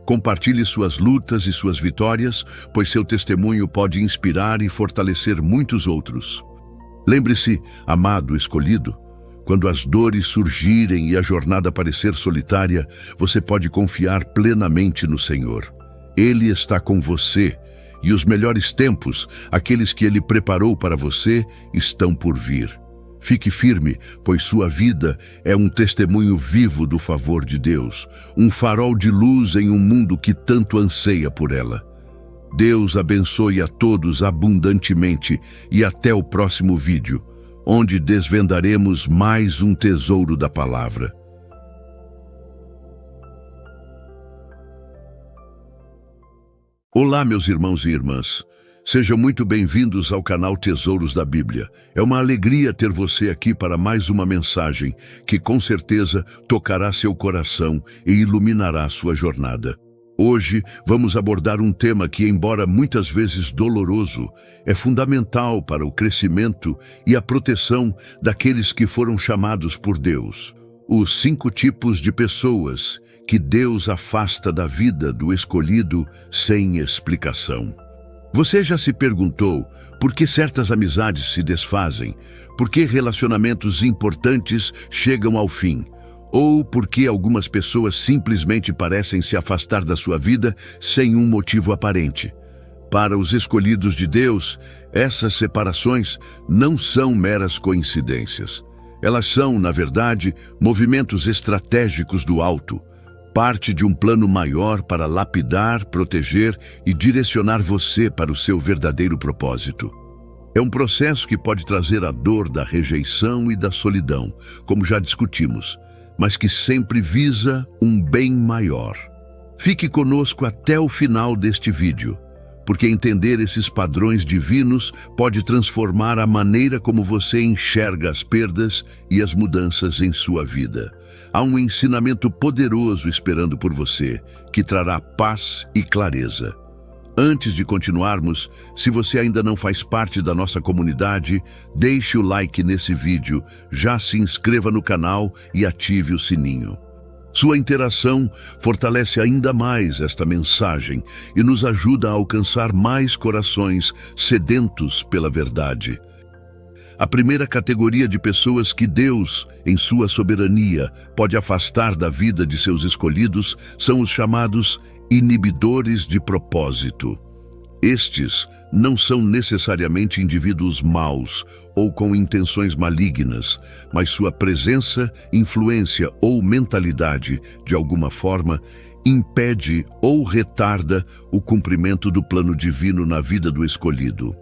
Compartilhe suas lutas e suas vitórias, pois seu testemunho pode inspirar e fortalecer muitos outros. Lembre-se, amado escolhido, quando as dores surgirem e a jornada parecer solitária, você pode confiar plenamente no Senhor. Ele está com você e os melhores tempos, aqueles que Ele preparou para você, estão por vir. Fique firme, pois sua vida é um testemunho vivo do favor de Deus, um farol de luz em um mundo que tanto anseia por ela. Deus abençoe a todos abundantemente e até o próximo vídeo, onde desvendaremos mais um tesouro da palavra. Olá, meus irmãos e irmãs. Sejam muito bem-vindos ao canal Tesouros da Bíblia. É uma alegria ter você aqui para mais uma mensagem que com certeza tocará seu coração e iluminará sua jornada. Hoje vamos abordar um tema que, embora muitas vezes doloroso, é fundamental para o crescimento e a proteção daqueles que foram chamados por Deus. Os 5 tipos de pessoas que Deus afasta da vida do escolhido sem explicação. Você já se perguntou por que certas amizades se desfazem? Por que relacionamentos importantes chegam ao fim? Ou por que algumas pessoas simplesmente parecem se afastar da sua vida sem um motivo aparente? Para os escolhidos de Deus, essas separações não são meras coincidências. Elas são, na verdade, movimentos estratégicos do alto, parte de um plano maior para lapidar, proteger e direcionar você para o seu verdadeiro propósito. É um processo que pode trazer a dor da rejeição e da solidão, como já discutimos, mas que sempre visa um bem maior. Fique conosco até o final deste vídeo, porque entender esses padrões divinos pode transformar a maneira como você enxerga as perdas e as mudanças em sua vida. Há um ensinamento poderoso esperando por você, que trará paz e clareza. Antes de continuarmos, se você ainda não faz parte da nossa comunidade, deixe o like nesse vídeo, já se inscreva no canal e ative o sininho. Sua interação fortalece ainda mais esta mensagem e nos ajuda a alcançar mais corações sedentos pela verdade. A primeira categoria de pessoas que Deus, em sua soberania, pode afastar da vida de seus escolhidos são os chamados inibidores de propósito. Estes não são necessariamente indivíduos maus ou com intenções malignas, mas sua presença, influência ou mentalidade, de alguma forma, impede ou retarda o cumprimento do plano divino na vida do escolhido.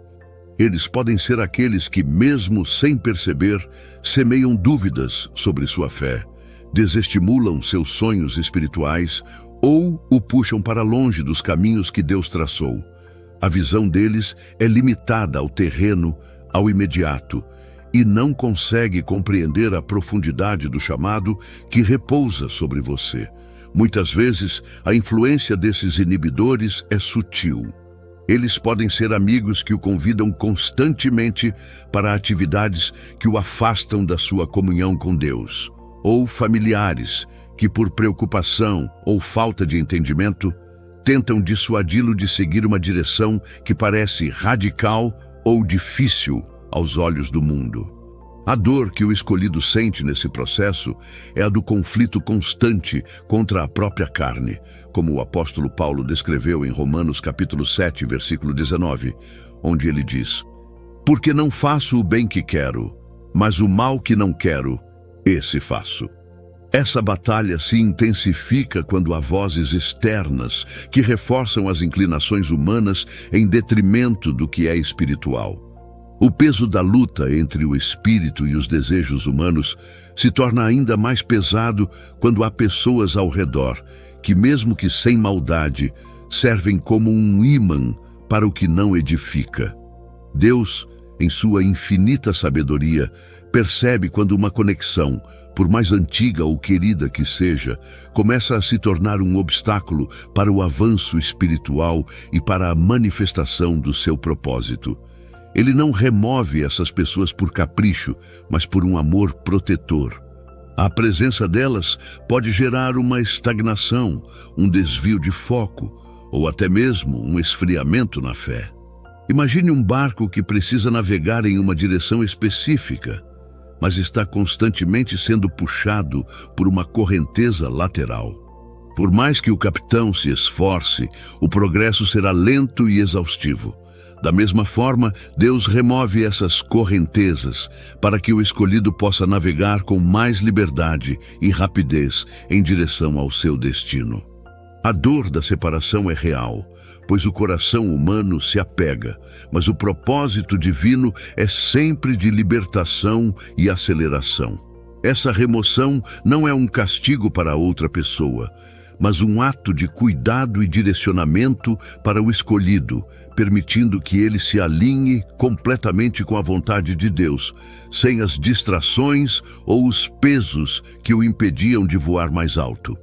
Eles podem ser aqueles que, mesmo sem perceber, semeiam dúvidas sobre sua fé, desestimulam seus sonhos espirituais ou o puxam para longe dos caminhos que Deus traçou. A visão deles é limitada ao terreno, ao imediato, e não consegue compreender a profundidade do chamado que repousa sobre você. Muitas vezes, a influência desses inibidores é sutil. Eles podem ser amigos que o convidam constantemente para atividades que o afastam da sua comunhão com Deus, ou familiares que, por preocupação ou falta de entendimento, tentam dissuadi-lo de seguir uma direção que parece radical ou difícil aos olhos do mundo. A dor que o escolhido sente nesse processo é a do conflito constante contra a própria carne, como o apóstolo Paulo descreveu em Romanos capítulo 7, versículo 19, onde ele diz: "Porque não faço o bem que quero, mas o mal que não quero, esse faço." Essa batalha se intensifica quando há vozes externas que reforçam as inclinações humanas em detrimento do que é espiritual. O peso da luta entre o espírito e os desejos humanos se torna ainda mais pesado quando há pessoas ao redor que, mesmo que sem maldade, servem como um ímã para o que não edifica. Deus, em sua infinita sabedoria, percebe quando uma conexão, por mais antiga ou querida que seja, começa a se tornar um obstáculo para o avanço espiritual e para a manifestação do seu propósito. Ele não remove essas pessoas por capricho, mas por um amor protetor. A presença delas pode gerar uma estagnação, um desvio de foco, ou até mesmo um esfriamento na fé. Imagine um barco que precisa navegar em uma direção específica, mas está constantemente sendo puxado por uma correnteza lateral. Por mais que o capitão se esforce, o progresso será lento e exaustivo. Da mesma forma, Deus remove essas correntezas para que o escolhido possa navegar com mais liberdade e rapidez em direção ao seu destino. A dor da separação é real, pois o coração humano se apega, mas o propósito divino é sempre de libertação e aceleração. Essa remoção não é um castigo para outra pessoa, mas um ato de cuidado e direcionamento para o escolhido, permitindo que ele se alinhe completamente com a vontade de Deus, sem as distrações ou os pesos que o impediam de voar mais alto.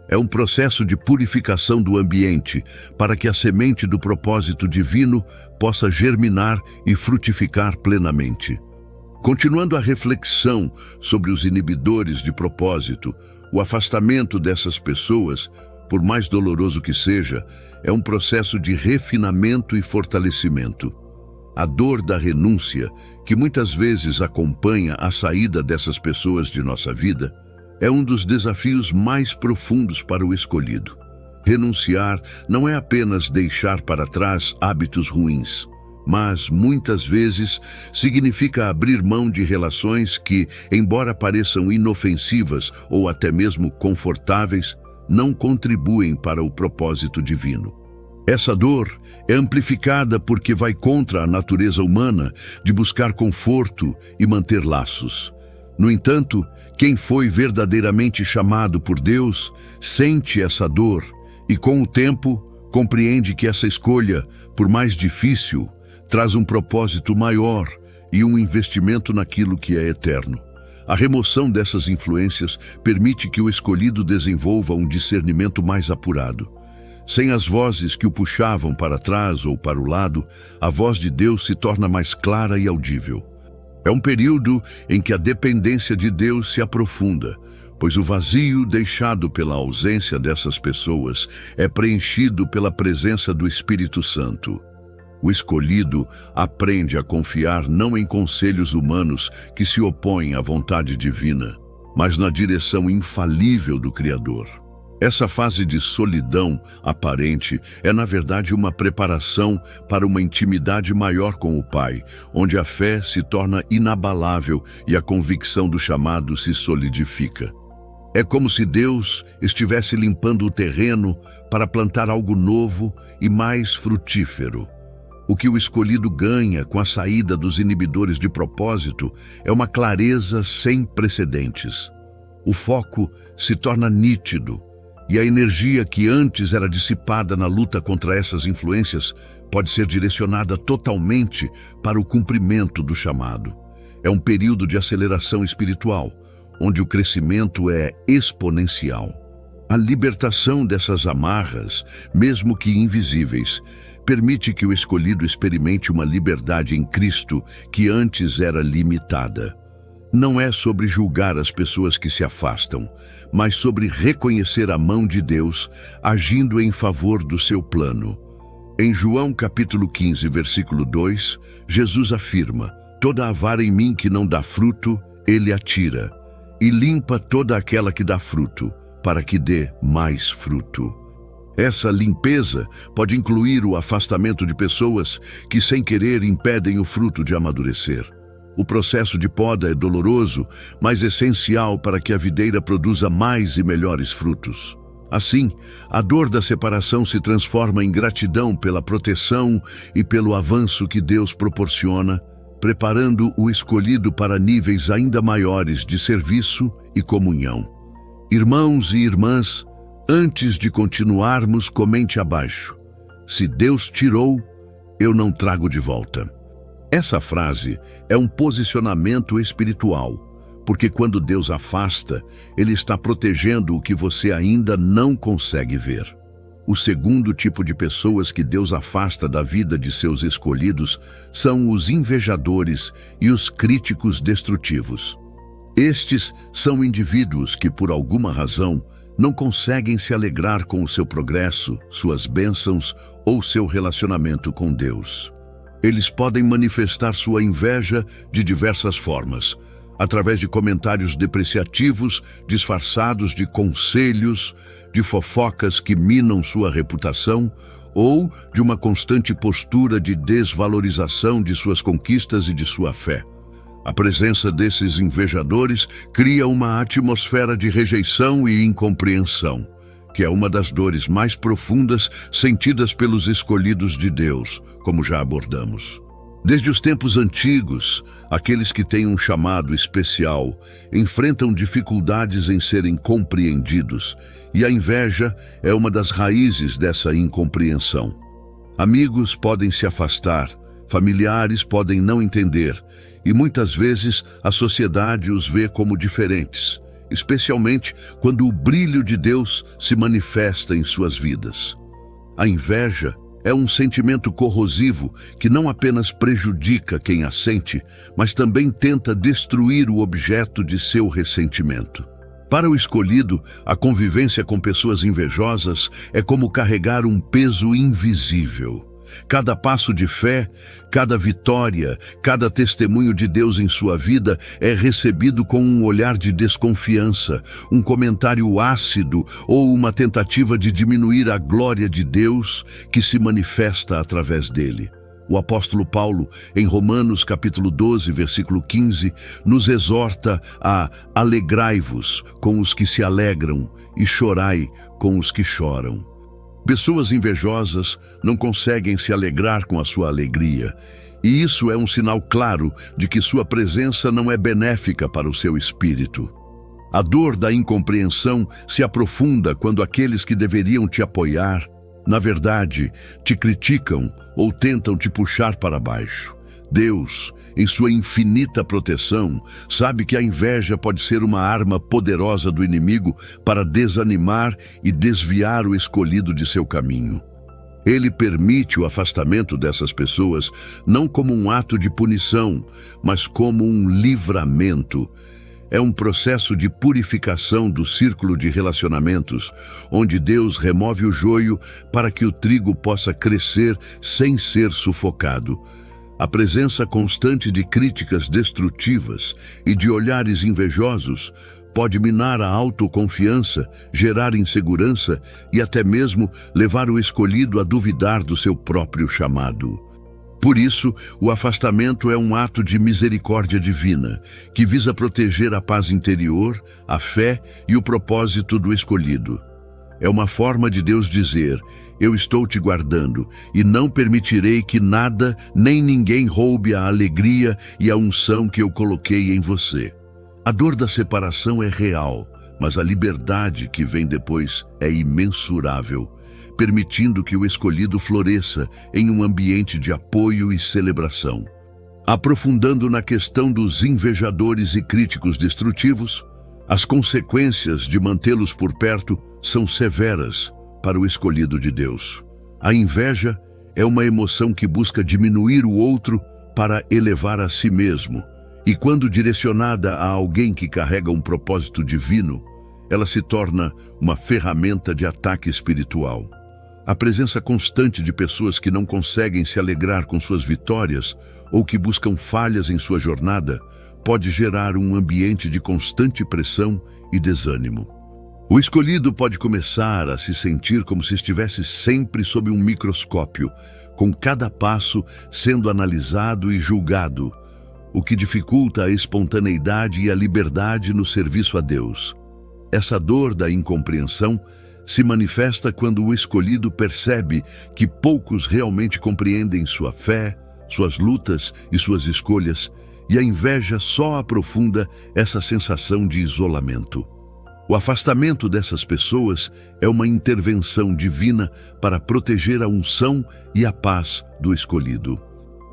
É um processo de purificação do ambiente para que a semente do propósito divino possa germinar e frutificar plenamente. Continuando a reflexão sobre os inibidores de propósito, o afastamento dessas pessoas por mais doloroso que seja, é um processo de refinamento e fortalecimento. A dor da renúncia, que muitas vezes acompanha a saída dessas pessoas de nossa vida, é um dos desafios mais profundos para o escolhido. Renunciar não é apenas deixar para trás hábitos ruins, mas, muitas vezes, significa abrir mão de relações que, embora pareçam inofensivas ou até mesmo confortáveis, não contribuem para o propósito divino. Essa dor é amplificada porque vai contra a natureza humana de buscar conforto e manter laços. No entanto, quem foi verdadeiramente chamado por Deus sente essa dor e, com o tempo, compreende que essa escolha, por mais difícil, traz um propósito maior e um investimento naquilo que é eterno. A remoção dessas influências permite que o escolhido desenvolva um discernimento mais apurado. Sem as vozes que o puxavam para trás ou para o lado, a voz de Deus se torna mais clara e audível. É um período em que a dependência de Deus se aprofunda, pois o vazio deixado pela ausência dessas pessoas é preenchido pela presença do Espírito Santo. O escolhido aprende a confiar não em conselhos humanos que se opõem à vontade divina, mas na direção infalível do Criador. Essa fase de solidão aparente é, na verdade, uma preparação para uma intimidade maior com o Pai, onde a fé se torna inabalável e a convicção do chamado se solidifica. É como se Deus estivesse limpando o terreno para plantar algo novo e mais frutífero. O que o escolhido ganha com a saída dos inibidores de propósito é uma clareza sem precedentes. O foco se torna nítido, e a energia que antes era dissipada na luta contra essas influências pode ser direcionada totalmente para o cumprimento do chamado. É um período de aceleração espiritual, onde o crescimento é exponencial. A libertação dessas amarras, mesmo que invisíveis, permite que o escolhido experimente uma liberdade em Cristo que antes era limitada. Não é sobre julgar as pessoas que se afastam, mas sobre reconhecer a mão de Deus agindo em favor do seu plano. Em João capítulo 15, versículo 2, Jesus afirma: "Toda a vara em mim que não dá fruto, ele a tira, e limpa toda aquela que dá fruto, para que dê mais fruto." Essa limpeza pode incluir o afastamento de pessoas que, sem querer, impedem o fruto de amadurecer. O processo de poda é doloroso, mas essencial para que a videira produza mais e melhores frutos. Assim, a dor da separação se transforma em gratidão pela proteção e pelo avanço que Deus proporciona, preparando o escolhido para níveis ainda maiores de serviço e comunhão. Irmãos e irmãs, antes de continuarmos, comente abaixo: "Se Deus tirou, eu não trago de volta." Essa frase é um posicionamento espiritual, porque quando Deus afasta, Ele está protegendo o que você ainda não consegue ver. O segundo tipo de pessoas que Deus afasta da vida de seus escolhidos são os invejadores e os críticos destrutivos. Estes são indivíduos que, por alguma razão, não conseguem se alegrar com o seu progresso, suas bênçãos ou seu relacionamento com Deus. Eles podem manifestar sua inveja de diversas formas, através de comentários depreciativos, disfarçados de conselhos, de fofocas que minam sua reputação, ou de uma constante postura de desvalorização de suas conquistas e de sua fé. A presença desses invejadores cria uma atmosfera de rejeição e incompreensão, que é uma das dores mais profundas sentidas pelos escolhidos de Deus, como já abordamos. Desde os tempos antigos, aqueles que têm um chamado especial enfrentam dificuldades em serem compreendidos, e a inveja é uma das raízes dessa incompreensão. Amigos podem se afastar, familiares podem não entender, e muitas vezes a sociedade os vê como diferentes, especialmente quando o brilho de Deus se manifesta em suas vidas. A inveja é um sentimento corrosivo que não apenas prejudica quem a sente, mas também tenta destruir o objeto de seu ressentimento. Para o escolhido, a convivência com pessoas invejosas é como carregar um peso invisível. Cada passo de fé, cada vitória, cada testemunho de Deus em sua vida é recebido com um olhar de desconfiança, um comentário ácido ou uma tentativa de diminuir a glória de Deus que se manifesta através dele. O apóstolo Paulo, em Romanos capítulo 12, versículo 15, nos exorta a alegrai-vos com os que se alegram e chorai com os que choram. Pessoas invejosas não conseguem se alegrar com a sua alegria, e isso é um sinal claro de que sua presença não é benéfica para o seu espírito. A dor da incompreensão se aprofunda quando aqueles que deveriam te apoiar, na verdade, te criticam ou tentam te puxar para baixo. Deus, em sua infinita proteção, sabe que a inveja pode ser uma arma poderosa do inimigo para desanimar e desviar o escolhido de seu caminho. Ele permite o afastamento dessas pessoas não como um ato de punição, mas como um livramento. É um processo de purificação do círculo de relacionamentos, onde Deus remove o joio para que o trigo possa crescer sem ser sufocado. A presença constante de críticas destrutivas e de olhares invejosos pode minar a autoconfiança, gerar insegurança e até mesmo levar o escolhido a duvidar do seu próprio chamado. Por isso, o afastamento é um ato de misericórdia divina, que visa proteger a paz interior, a fé e o propósito do escolhido. É uma forma de Deus dizer: eu estou te guardando e não permitirei que nada nem ninguém roube a alegria e a unção que eu coloquei em você. A dor da separação é real, mas a liberdade que vem depois é imensurável, permitindo que o escolhido floresça em um ambiente de apoio e celebração. Aprofundando na questão dos invejadores e críticos destrutivos, as consequências de mantê-los por perto são severas para o escolhido de Deus. A inveja é uma emoção que busca diminuir o outro para elevar a si mesmo, e quando direcionada a alguém que carrega um propósito divino, ela se torna uma ferramenta de ataque espiritual. A presença constante de pessoas que não conseguem se alegrar com suas vitórias ou que buscam falhas em sua jornada pode gerar um ambiente de constante pressão e desânimo. O escolhido pode começar a se sentir como se estivesse sempre sob um microscópio, com cada passo sendo analisado e julgado, o que dificulta a espontaneidade e a liberdade no serviço a Deus. Essa dor da incompreensão se manifesta quando o escolhido percebe que poucos realmente compreendem sua fé, suas lutas e suas escolhas, e a inveja só aprofunda essa sensação de isolamento. O afastamento dessas pessoas é uma intervenção divina para proteger a unção e a paz do escolhido.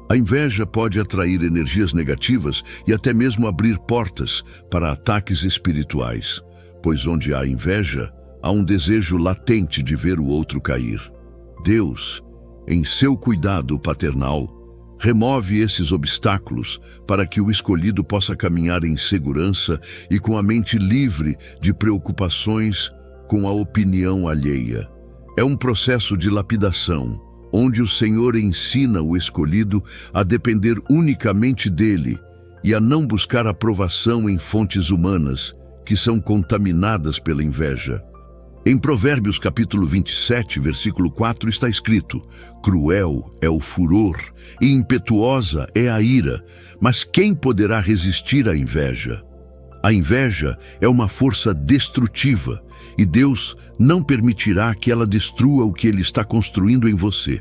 A inveja pode atrair energias negativas e até mesmo abrir portas para ataques espirituais, pois onde há inveja, há um desejo latente de ver o outro cair. Deus, em seu cuidado paternal, remove esses obstáculos para que o escolhido possa caminhar em segurança e com a mente livre de preocupações com a opinião alheia. É um processo de lapidação, onde o Senhor ensina o escolhido a depender unicamente dele e a não buscar aprovação em fontes humanas, que são contaminadas pela inveja. Em Provérbios capítulo 27, versículo 4 está escrito: cruel é o furor e impetuosa é a ira, mas quem poderá resistir à inveja? A inveja é uma força destrutiva e Deus não permitirá que ela destrua o que Ele está construindo em você.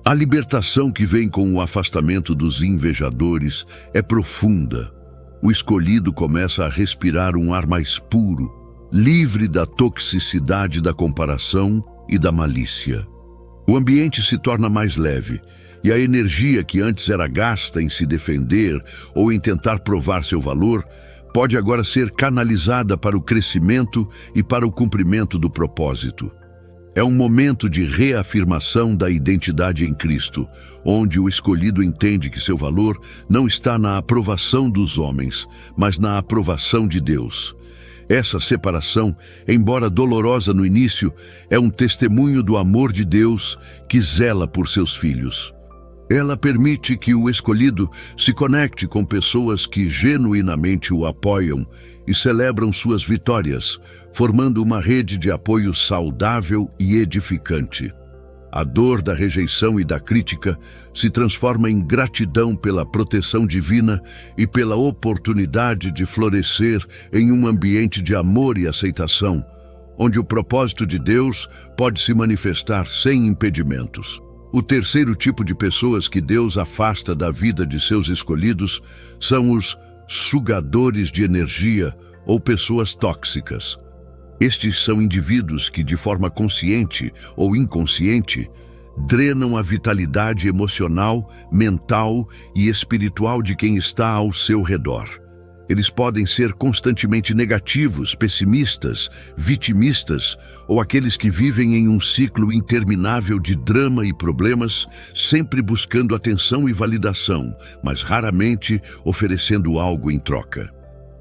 A libertação que vem com o afastamento dos invejadores é profunda. O escolhido começa a respirar um ar mais puro, livre da toxicidade da comparação e da malícia. O ambiente se torna mais leve, e a energia que antes era gasta em se defender ou em tentar provar seu valor, pode agora ser canalizada para o crescimento e para o cumprimento do propósito. É um momento de reafirmação da identidade em Cristo, onde o escolhido entende que seu valor não está na aprovação dos homens, mas na aprovação de Deus. Essa separação, embora dolorosa no início, é um testemunho do amor de Deus que zela por seus filhos. Ela permite que o escolhido se conecte com pessoas que genuinamente o apoiam e celebram suas vitórias, formando uma rede de apoio saudável e edificante. A dor da rejeição e da crítica se transforma em gratidão pela proteção divina e pela oportunidade de florescer em um ambiente de amor e aceitação, onde o propósito de Deus pode se manifestar sem impedimentos. O terceiro tipo de pessoas que Deus afasta da vida de seus escolhidos são os sugadores de energia ou pessoas tóxicas. Estes são indivíduos que, de forma consciente ou inconsciente, drenam a vitalidade emocional, mental e espiritual de quem está ao seu redor. Eles podem ser constantemente negativos, pessimistas, vitimistas ou aqueles que vivem em um ciclo interminável de drama e problemas, sempre buscando atenção e validação, mas raramente oferecendo algo em troca.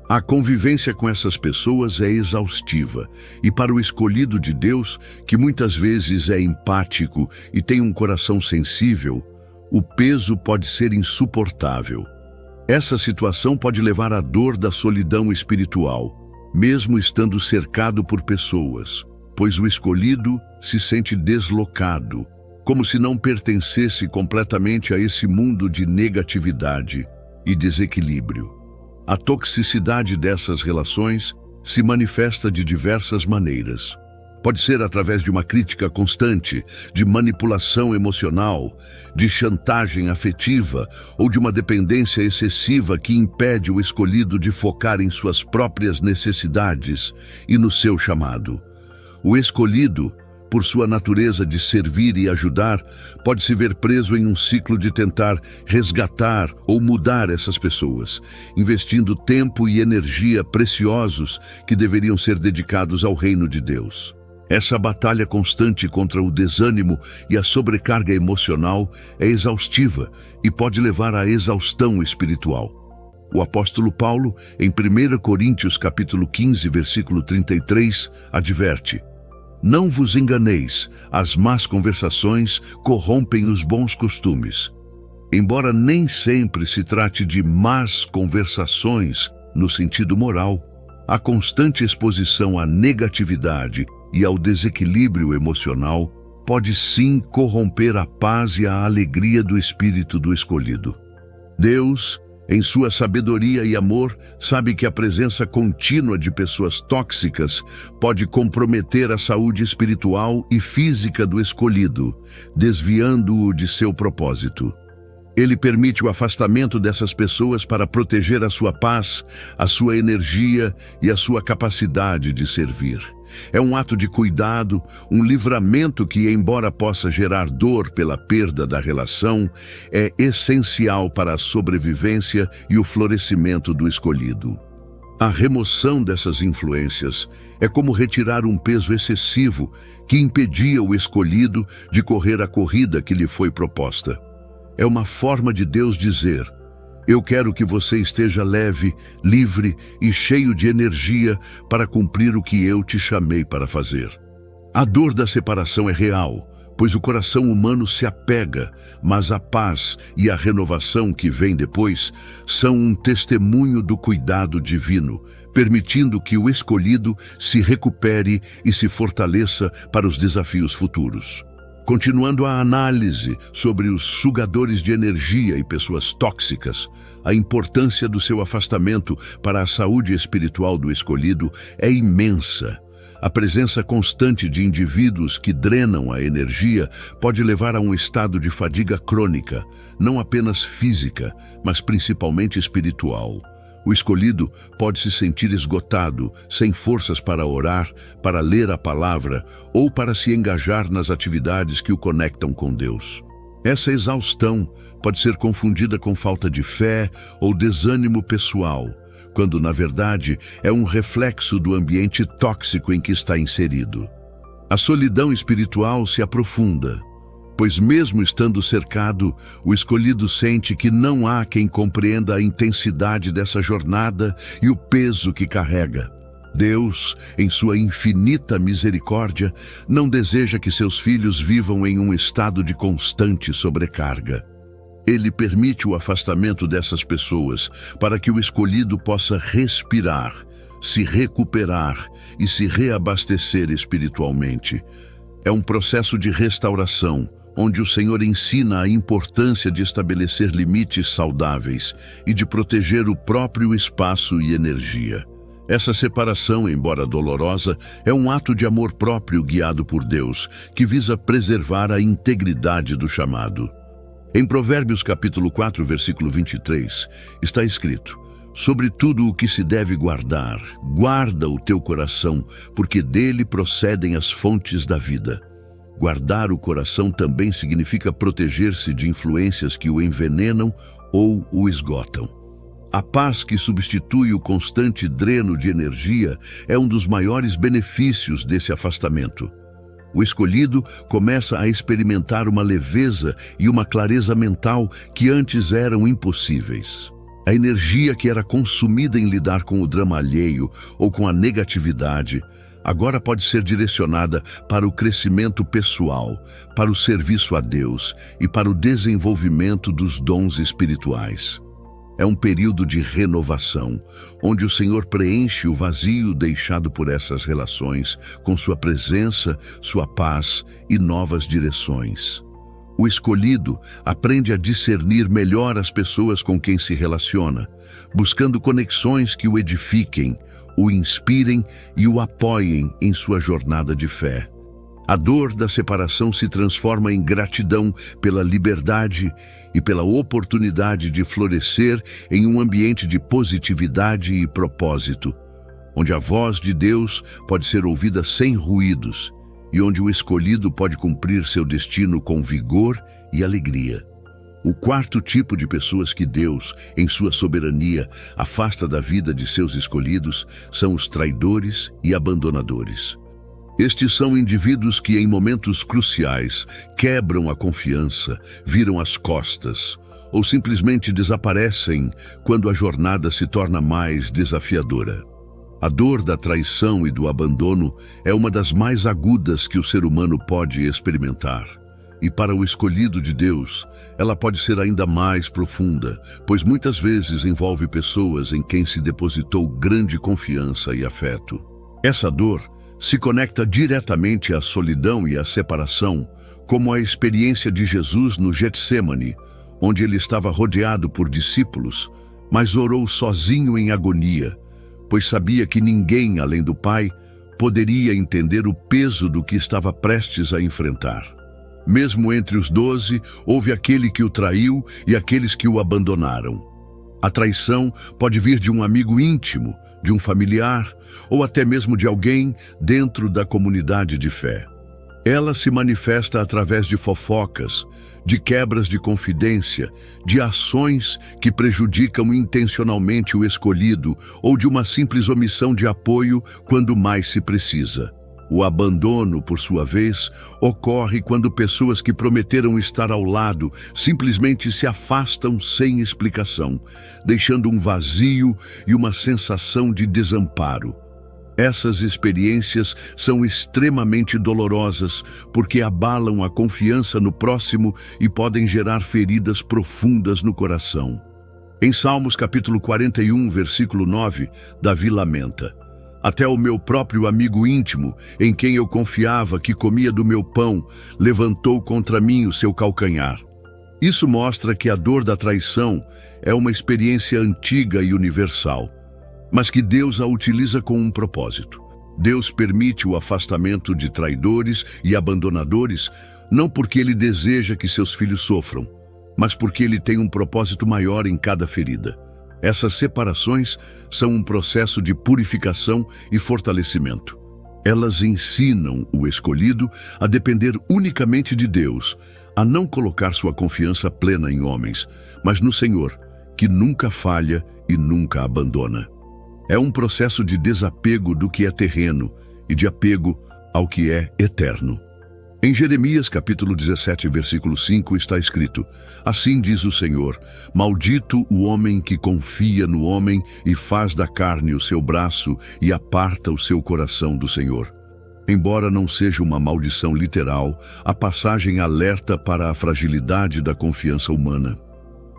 A convivência com essas pessoas é exaustiva e para o escolhido de Deus, que muitas vezes é empático e tem um coração sensível, o peso pode ser insuportável. Essa situação pode levar à dor da solidão espiritual, mesmo estando cercado por pessoas, pois o escolhido se sente deslocado, como se não pertencesse completamente a esse mundo de negatividade e desequilíbrio. A toxicidade dessas relações se manifesta de diversas maneiras. Pode ser através de uma crítica constante, de manipulação emocional, de chantagem afetiva ou de uma dependência excessiva que impede o escolhido de focar em suas próprias necessidades e no seu chamado. O escolhido, por sua natureza de servir e ajudar, pode se ver preso em um ciclo de tentar resgatar ou mudar essas pessoas, investindo tempo e energia preciosos que deveriam ser dedicados ao reino de Deus. Essa batalha constante contra o desânimo e a sobrecarga emocional é exaustiva e pode levar à exaustão espiritual. O apóstolo Paulo, em 1 Coríntios capítulo 15, versículo 33, adverte: "Não vos enganeis, as más conversações corrompem os bons costumes." Embora nem sempre se trate de más conversações no sentido moral, a constante exposição à negatividade e ao desequilíbrio emocional pode sim corromper a paz e a alegria do espírito do escolhido. Deus, em sua sabedoria e amor, sabe que a presença contínua de pessoas tóxicas pode comprometer a saúde espiritual e física do escolhido, desviando-o de seu propósito. Ele permite o afastamento dessas pessoas para proteger a sua paz, a sua energia e a sua capacidade de servir. É um ato de cuidado, um livramento que, embora possa gerar dor pela perda da relação, é essencial para a sobrevivência e o florescimento do escolhido. A remoção dessas influências é como retirar um peso excessivo que impedia o escolhido de correr a corrida que lhe foi proposta. É uma forma de Deus dizer: eu quero que você esteja leve, livre e cheio de energia para cumprir o que eu te chamei para fazer. A dor da separação é real, pois o coração humano se apega, mas a paz e a renovação que vem depois são um testemunho do cuidado divino, permitindo que o escolhido se recupere e se fortaleça para os desafios futuros. Continuando a análise sobre os sugadores de energia e pessoas tóxicas, a importância do seu afastamento para a saúde espiritual do escolhido é imensa. A presença constante de indivíduos que drenam a energia pode levar a um estado de fadiga crônica, não apenas física, mas principalmente espiritual. O escolhido pode se sentir esgotado, sem forças para orar, para ler a palavra ou para se engajar nas atividades que o conectam com Deus. Essa exaustão pode ser confundida com falta de fé ou desânimo pessoal, quando, na verdade, é um reflexo do ambiente tóxico em que está inserido. A solidão espiritual se aprofunda, pois mesmo estando cercado, o escolhido sente que não há quem compreenda a intensidade dessa jornada e o peso que carrega. Deus, em sua infinita misericórdia, não deseja que seus filhos vivam em um estado de constante sobrecarga. Ele permite o afastamento dessas pessoas para que o escolhido possa respirar, se recuperar e se reabastecer espiritualmente. É um processo de restauração, onde o Senhor ensina a importância de estabelecer limites saudáveis e de proteger o próprio espaço e energia. Essa separação, embora dolorosa, é um ato de amor próprio guiado por Deus, que visa preservar a integridade do chamado. Em Provérbios capítulo 4, versículo 23, está escrito: sobre tudo o que se deve guardar, guarda o teu coração, porque dele procedem as fontes da vida. Guardar o coração também significa proteger-se de influências que o envenenam ou o esgotam. A paz que substitui o constante dreno de energia é um dos maiores benefícios desse afastamento. O escolhido começa a experimentar uma leveza e uma clareza mental que antes eram impossíveis. A energia que era consumida em lidar com o drama alheio ou com a negatividade, agora pode ser direcionada para o crescimento pessoal, para o serviço a Deus e para o desenvolvimento dos dons espirituais. É um período de renovação, onde o Senhor preenche o vazio deixado por essas relações com sua presença, sua paz e novas direções. O escolhido aprende a discernir melhor as pessoas com quem se relaciona, buscando conexões que o edifiquem, o inspirem e o apoiem em sua jornada de fé. A dor da separação se transforma em gratidão pela liberdade e pela oportunidade de florescer em um ambiente de positividade e propósito, onde a voz de Deus pode ser ouvida sem ruídos e onde o escolhido pode cumprir seu destino com vigor e alegria. O quarto tipo de pessoas que Deus, em sua soberania, afasta da vida de seus escolhidos são os traidores e abandonadores. Estes são indivíduos que, em momentos cruciais, quebram a confiança, viram as costas ou simplesmente desaparecem quando a jornada se torna mais desafiadora. A dor da traição e do abandono é uma das mais agudas que o ser humano pode experimentar. E para o escolhido de Deus, ela pode ser ainda mais profunda, pois muitas vezes envolve pessoas em quem se depositou grande confiança e afeto. Essa dor se conecta diretamente à solidão e à separação, como a experiência de Jesus no Getsêmani, onde ele estava rodeado por discípulos, mas orou sozinho em agonia, pois sabia que ninguém, além do Pai, poderia entender o peso do que estava prestes a enfrentar. Mesmo entre os 12, houve aquele que o traiu e aqueles que o abandonaram. A traição pode vir de um amigo íntimo, de um familiar ou até mesmo de alguém dentro da comunidade de fé. Ela se manifesta através de fofocas, de quebras de confidência, de ações que prejudicam intencionalmente o escolhido ou de uma simples omissão de apoio quando mais se precisa. O abandono, por sua vez, ocorre quando pessoas que prometeram estar ao lado simplesmente se afastam sem explicação, deixando um vazio e uma sensação de desamparo. Essas experiências são extremamente dolorosas porque abalam a confiança no próximo e podem gerar feridas profundas no coração. Em Salmos capítulo 41, versículo 9, Davi lamenta: até o meu próprio amigo íntimo, em quem eu confiava que comia do meu pão, levantou contra mim o seu calcanhar. Isso mostra que a dor da traição é uma experiência antiga e universal, mas que Deus a utiliza com um propósito. Deus permite o afastamento de traidores e abandonadores, não porque Ele deseja que seus filhos sofram, mas porque Ele tem um propósito maior em cada ferida. Essas separações são um processo de purificação e fortalecimento. Elas ensinam o escolhido a depender unicamente de Deus, a não colocar sua confiança plena em homens, mas no Senhor, que nunca falha e nunca abandona. É um processo de desapego do que é terreno e de apego ao que é eterno. Em Jeremias capítulo 17, versículo 5 está escrito: Assim diz o Senhor, maldito o homem que confia no homem e faz da carne o seu braço e aparta o seu coração do Senhor. Embora não seja uma maldição literal, a passagem alerta para a fragilidade da confiança humana.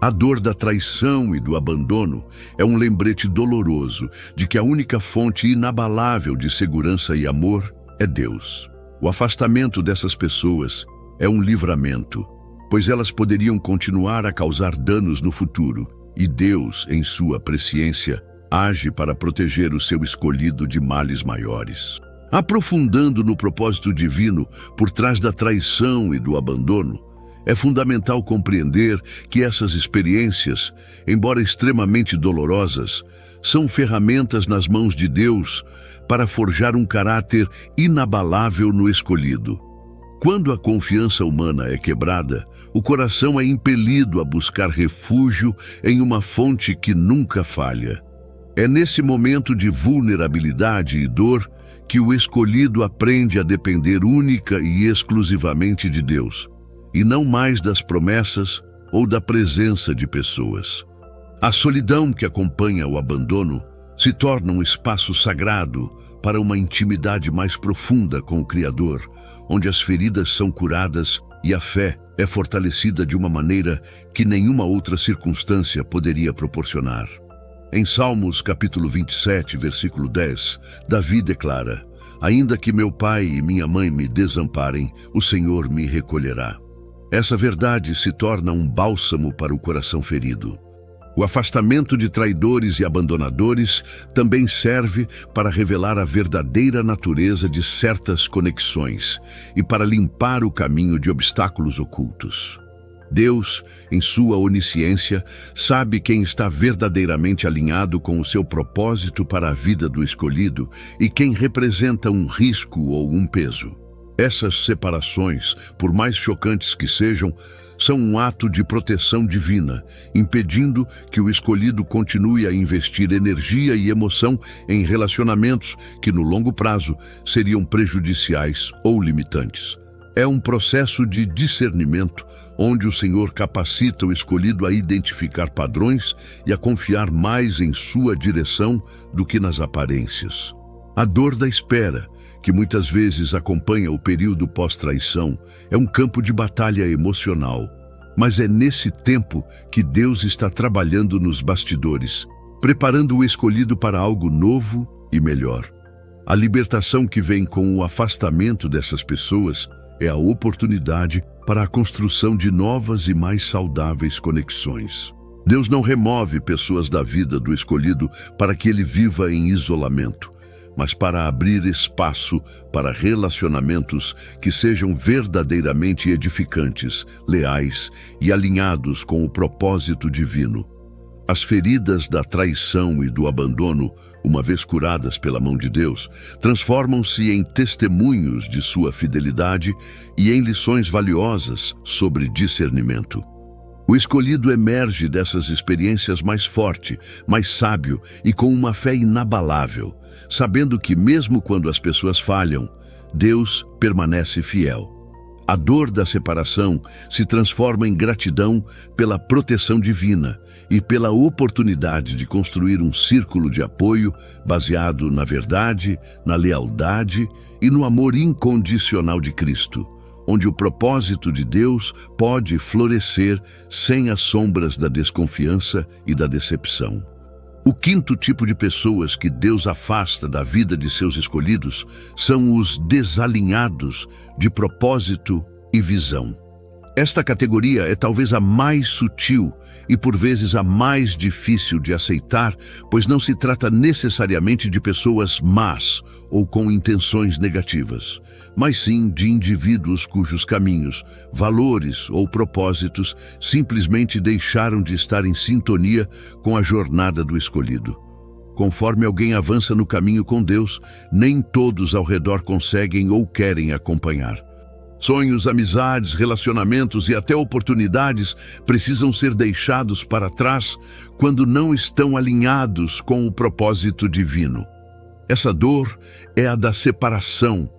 A dor da traição e do abandono é um lembrete doloroso de que a única fonte inabalável de segurança e amor é Deus. O afastamento dessas pessoas é um livramento, pois elas poderiam continuar a causar danos no futuro, e Deus, em sua presciência, age para proteger o seu escolhido de males maiores. Aprofundando no propósito divino por trás da traição e do abandono, é fundamental compreender que essas experiências, embora extremamente dolorosas, são ferramentas nas mãos de Deus para forjar um caráter inabalável no escolhido. Quando a confiança humana é quebrada, o coração é impelido a buscar refúgio em uma fonte que nunca falha. É nesse momento de vulnerabilidade e dor que o escolhido aprende a depender única e exclusivamente de Deus, e não mais das promessas ou da presença de pessoas. A solidão que acompanha o abandono se torna um espaço sagrado para uma intimidade mais profunda com o Criador, onde as feridas são curadas e a fé é fortalecida de uma maneira que nenhuma outra circunstância poderia proporcionar. Em Salmos capítulo 27, versículo 10, Davi declara: Ainda que meu pai e minha mãe me desamparem, o Senhor me recolherá. Essa verdade se torna um bálsamo para o coração ferido. O afastamento de traidores e abandonadores também serve para revelar a verdadeira natureza de certas conexões e para limpar o caminho de obstáculos ocultos. Deus, em sua onisciência, sabe quem está verdadeiramente alinhado com o seu propósito para a vida do escolhido e quem representa um risco ou um peso. Essas separações, por mais chocantes que sejam, são um ato de proteção divina, impedindo que o escolhido continue a investir energia e emoção em relacionamentos que, no longo prazo, seriam prejudiciais ou limitantes. É um processo de discernimento, onde o Senhor capacita o escolhido a identificar padrões e a confiar mais em sua direção do que nas aparências. A dor da espera, que muitas vezes acompanha o período pós-traição, é um campo de batalha emocional. Mas é nesse tempo que Deus está trabalhando nos bastidores, preparando o escolhido para algo novo e melhor. A libertação que vem com o afastamento dessas pessoas é a oportunidade para a construção de novas e mais saudáveis conexões. Deus não remove pessoas da vida do escolhido para que ele viva em isolamento, mas para abrir espaço para relacionamentos que sejam verdadeiramente edificantes, leais e alinhados com o propósito divino. As feridas da traição e do abandono, uma vez curadas pela mão de Deus, transformam-se em testemunhos de sua fidelidade e em lições valiosas sobre discernimento. O escolhido emerge dessas experiências mais forte, mais sábio e com uma fé inabalável, sabendo que mesmo quando as pessoas falham, Deus permanece fiel. A dor da separação se transforma em gratidão pela proteção divina e pela oportunidade de construir um círculo de apoio baseado na verdade, na lealdade e no amor incondicional de Cristo, onde o propósito de Deus pode florescer sem as sombras da desconfiança e da decepção. O quinto tipo de pessoas que Deus afasta da vida de seus escolhidos são os desalinhados de propósito e visão. Esta categoria é talvez a mais sutil e por vezes a mais difícil de aceitar, pois não se trata necessariamente de pessoas más ou com intenções negativas, mas sim de indivíduos cujos caminhos, valores ou propósitos simplesmente deixaram de estar em sintonia com a jornada do escolhido. Conforme alguém avança no caminho com Deus, nem todos ao redor conseguem ou querem acompanhar. Sonhos, amizades, relacionamentos e até oportunidades precisam ser deixados para trás quando não estão alinhados com o propósito divino. Essa dor é a da separação,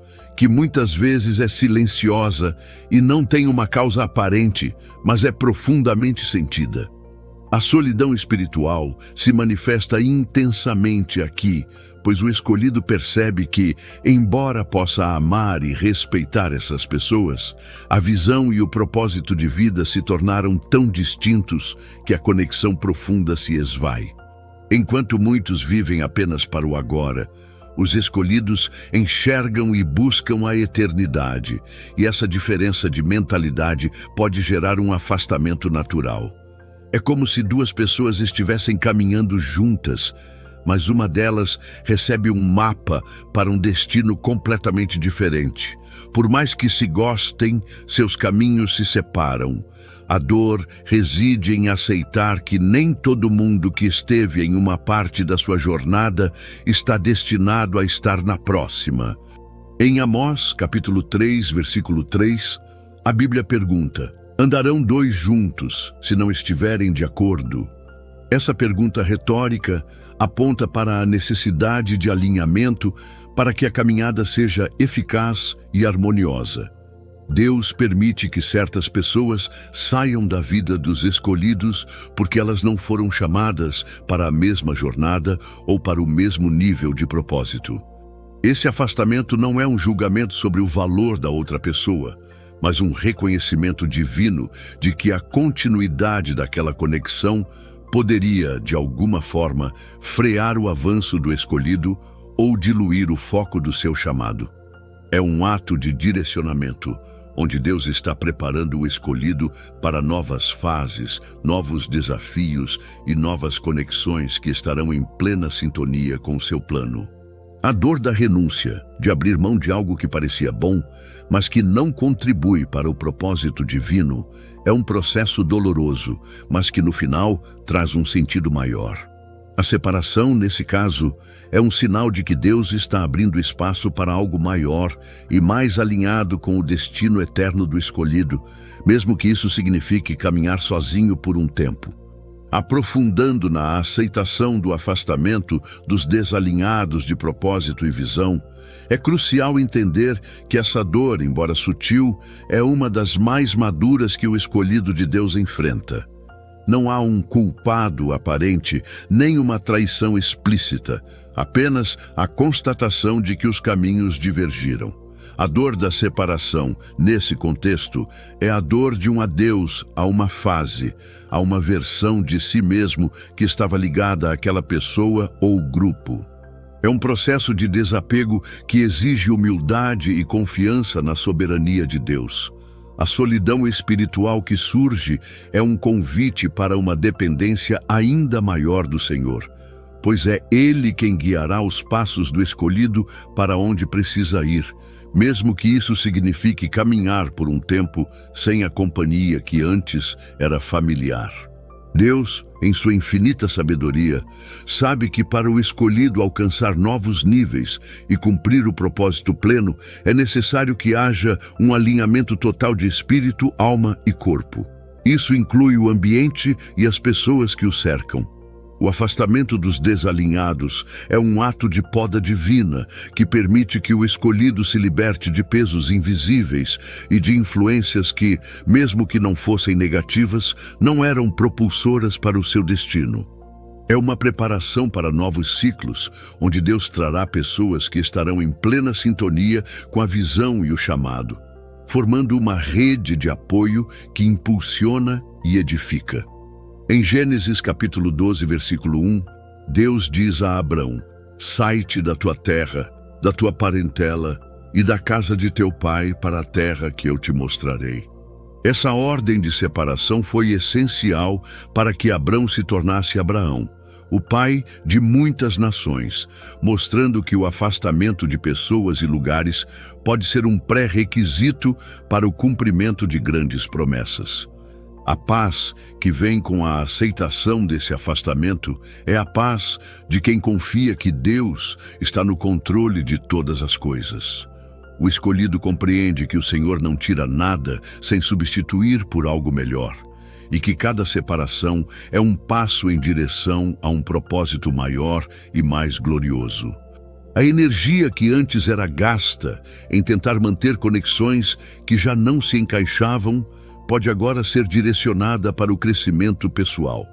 que muitas vezes é silenciosa e não tem uma causa aparente, mas é profundamente sentida. A solidão espiritual se manifesta intensamente aqui, pois o escolhido percebe que, embora possa amar e respeitar essas pessoas, a visão e o propósito de vida se tornaram tão distintos que a conexão profunda se esvai. Enquanto muitos vivem apenas para o agora, os escolhidos enxergam e buscam a eternidade, e essa diferença de mentalidade pode gerar um afastamento natural. É como se duas pessoas estivessem caminhando juntas, mas uma delas recebe um mapa para um destino completamente diferente. Por mais que se gostem, seus caminhos se separam. A dor reside em aceitar que nem todo mundo que esteve em uma parte da sua jornada está destinado a estar na próxima. Em Amós, capítulo 3, versículo 3, a Bíblia pergunta: andarão dois juntos, se não estiverem de acordo? Essa pergunta retórica aponta para a necessidade de alinhamento para que a caminhada seja eficaz e harmoniosa. Deus permite que certas pessoas saiam da vida dos escolhidos porque elas não foram chamadas para a mesma jornada ou para o mesmo nível de propósito. Esse afastamento não é um julgamento sobre o valor da outra pessoa, mas um reconhecimento divino de que a continuidade daquela conexão poderia, de alguma forma, frear o avanço do escolhido ou diluir o foco do seu chamado. É um ato de direcionamento, onde Deus está preparando o escolhido para novas fases, novos desafios e novas conexões que estarão em plena sintonia com o seu plano. A dor da renúncia, de abrir mão de algo que parecia bom, mas que não contribui para o propósito divino, é um processo doloroso, mas que no final traz um sentido maior. A separação, nesse caso, é um sinal de que Deus está abrindo espaço para algo maior e mais alinhado com o destino eterno do escolhido, mesmo que isso signifique caminhar sozinho por um tempo. Aprofundando na aceitação do afastamento dos desalinhados de propósito e visão, é crucial entender que essa dor, embora sutil, é uma das mais maduras que o escolhido de Deus enfrenta. Não há um culpado aparente, nem uma traição explícita, apenas a constatação de que os caminhos divergiram. A dor da separação, nesse contexto, é a dor de um adeus a uma fase, a uma versão de si mesmo que estava ligada àquela pessoa ou grupo. É um processo de desapego que exige humildade e confiança na soberania de Deus. A solidão espiritual que surge é um convite para uma dependência ainda maior do Senhor, pois é Ele quem guiará os passos do escolhido para onde precisa ir, mesmo que isso signifique caminhar por um tempo sem a companhia que antes era familiar. Deus, em sua infinita sabedoria, sabe que para o escolhido alcançar novos níveis e cumprir o propósito pleno, é necessário que haja um alinhamento total de espírito, alma e corpo. Isso inclui o ambiente e as pessoas que o cercam. O afastamento dos desalinhados é um ato de poda divina que permite que o escolhido se liberte de pesos invisíveis e de influências que, mesmo que não fossem negativas, não eram propulsoras para o seu destino. É uma preparação para novos ciclos, onde Deus trará pessoas que estarão em plena sintonia com a visão e o chamado, formando uma rede de apoio que impulsiona e edifica. Em Gênesis capítulo 12, versículo 1, Deus diz a Abrão: sai-te da tua terra, da tua parentela e da casa de teu pai para a terra que eu te mostrarei. Essa ordem de separação foi essencial para que Abrão se tornasse Abraão, o pai de muitas nações, mostrando que o afastamento de pessoas e lugares pode ser um pré-requisito para o cumprimento de grandes promessas. A paz que vem com a aceitação desse afastamento é a paz de quem confia que Deus está no controle de todas as coisas. O escolhido compreende que o Senhor não tira nada sem substituir por algo melhor, e que cada separação é um passo em direção a um propósito maior e mais glorioso. A energia que antes era gasta em tentar manter conexões que já não se encaixavam pode agora ser direcionada para o crescimento pessoal,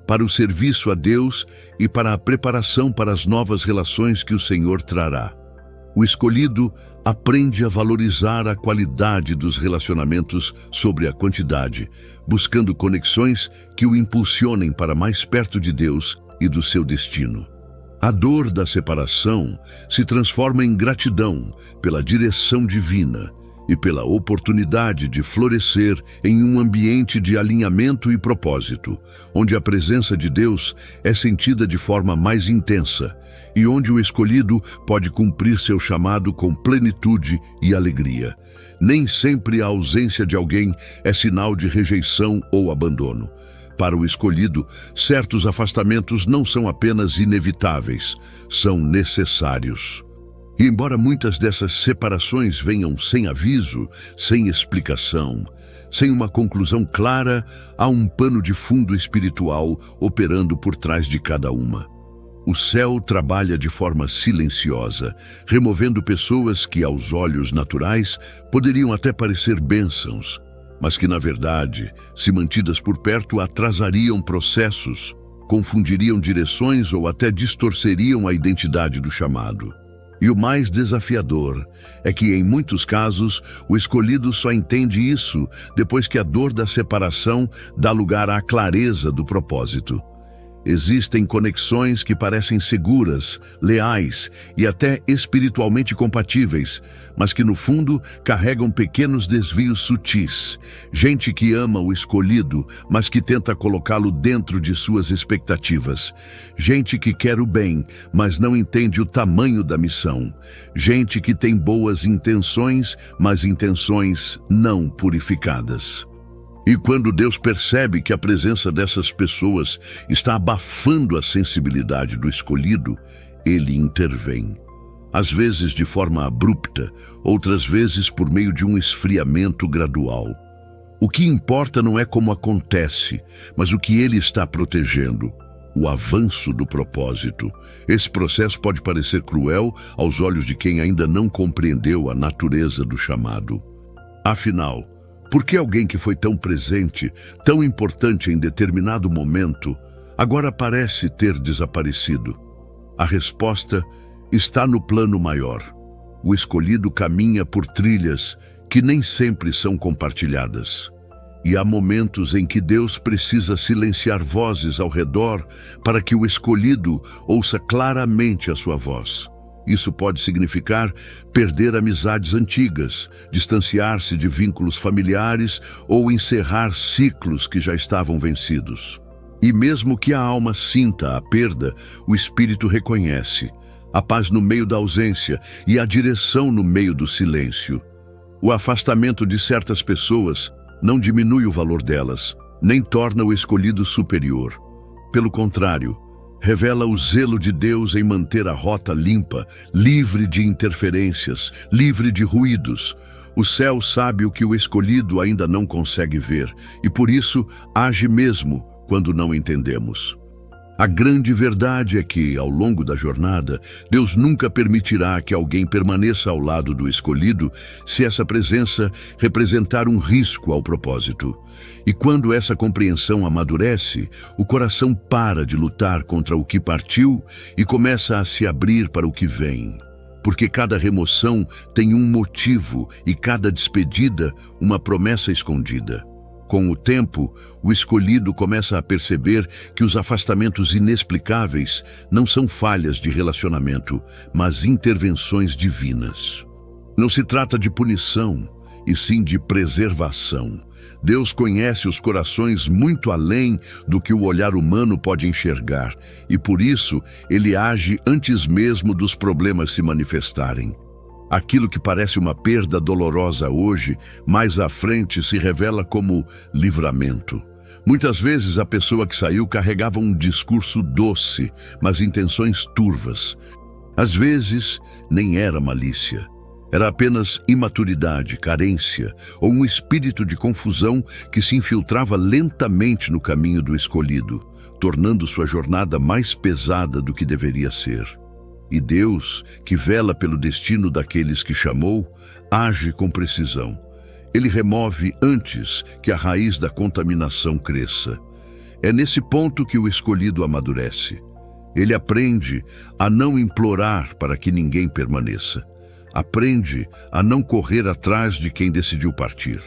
para o serviço a Deus e para a preparação para as novas relações que o Senhor trará. O escolhido aprende a valorizar a qualidade dos relacionamentos sobre a quantidade, buscando conexões que o impulsionem para mais perto de Deus e do seu destino. A dor da separação se transforma em gratidão pela direção divina e pela oportunidade de florescer em um ambiente de alinhamento e propósito, onde a presença de Deus é sentida de forma mais intensa e onde o escolhido pode cumprir seu chamado com plenitude e alegria. Nem sempre a ausência de alguém é sinal de rejeição ou abandono. Para o escolhido, certos afastamentos não são apenas inevitáveis, são necessários. E embora muitas dessas separações venham sem aviso, sem explicação, sem uma conclusão clara, há um pano de fundo espiritual operando por trás de cada uma. O céu trabalha de forma silenciosa, removendo pessoas que, aos olhos naturais, poderiam até parecer bênçãos, mas que, na verdade, se mantidas por perto, atrasariam processos, confundiriam direções ou até distorceriam a identidade do chamado. E o mais desafiador é que, em muitos casos, o escolhido só entende isso depois que a dor da separação dá lugar à clareza do propósito. Existem conexões que parecem seguras, leais e até espiritualmente compatíveis, mas que no fundo carregam pequenos desvios sutis. Gente que ama o escolhido, mas que tenta colocá-lo dentro de suas expectativas. Gente que quer o bem, mas não entende o tamanho da missão. Gente que tem boas intenções, mas intenções não purificadas. E quando Deus percebe que a presença dessas pessoas está abafando a sensibilidade do escolhido, Ele intervém. Às vezes de forma abrupta, outras vezes por meio de um esfriamento gradual. O que importa não é como acontece, mas o que Ele está protegendo, o avanço do propósito. Esse processo pode parecer cruel aos olhos de quem ainda não compreendeu a natureza do chamado. Afinal, por que alguém que foi tão presente, tão importante em determinado momento, agora parece ter desaparecido? A resposta está no plano maior. O escolhido caminha por trilhas que nem sempre são compartilhadas. E há momentos em que Deus precisa silenciar vozes ao redor para que o escolhido ouça claramente a sua voz. Isso pode significar perder amizades antigas, distanciar-se de vínculos familiares ou encerrar ciclos que já estavam vencidos. E mesmo que a alma sinta a perda, o espírito reconhece a paz no meio da ausência e a direção no meio do silêncio. O afastamento de certas pessoas não diminui o valor delas, nem torna o escolhido superior. Pelo contrário, revela o zelo de Deus em manter a rota limpa, livre de interferências, livre de ruídos. O céu sabe o que o escolhido ainda não consegue ver e, por isso, age mesmo quando não entendemos. A grande verdade é que, ao longo da jornada, Deus nunca permitirá que alguém permaneça ao lado do escolhido se essa presença representar um risco ao propósito. E quando essa compreensão amadurece, o coração para de lutar contra o que partiu e começa a se abrir para o que vem. Porque cada remoção tem um motivo e cada despedida uma promessa escondida. Com o tempo, o escolhido começa a perceber que os afastamentos inexplicáveis não são falhas de relacionamento, mas intervenções divinas. Não se trata de punição, e sim de preservação. Deus conhece os corações muito além do que o olhar humano pode enxergar, e por isso Ele age antes mesmo dos problemas se manifestarem. Aquilo que parece uma perda dolorosa hoje, mais à frente se revela como livramento. Muitas vezes a pessoa que saiu carregava um discurso doce, mas intenções turvas. Às vezes, nem era malícia. Era apenas imaturidade, carência ou um espírito de confusão que se infiltrava lentamente no caminho do escolhido, tornando sua jornada mais pesada do que deveria ser. E Deus, que vela pelo destino daqueles que chamou, age com precisão. Ele remove antes que a raiz da contaminação cresça. É nesse ponto que o escolhido amadurece. Ele aprende a não implorar para que ninguém permaneça. Aprende a não correr atrás de quem decidiu partir.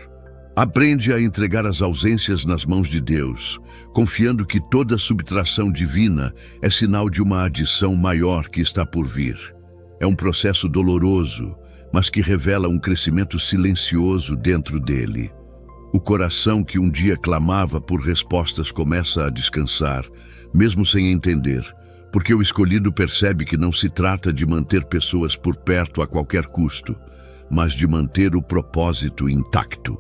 Aprende a entregar as ausências nas mãos de Deus, confiando que toda subtração divina é sinal de uma adição maior que está por vir. É um processo doloroso, mas que revela um crescimento silencioso dentro dele. O coração que um dia clamava por respostas começa a descansar, mesmo sem entender, porque o escolhido percebe que não se trata de manter pessoas por perto a qualquer custo, mas de manter o propósito intacto.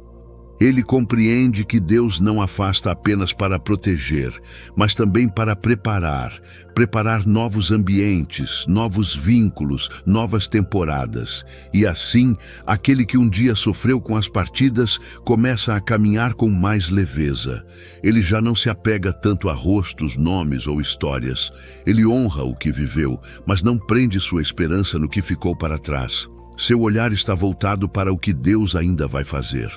Ele compreende que Deus não afasta apenas para proteger, mas também para preparar novos ambientes, novos vínculos, novas temporadas. E assim, aquele que um dia sofreu com as partidas começa a caminhar com mais leveza. Ele já não se apega tanto a rostos, nomes ou histórias. Ele honra o que viveu, mas não prende sua esperança no que ficou para trás. Seu olhar está voltado para o que Deus ainda vai fazer.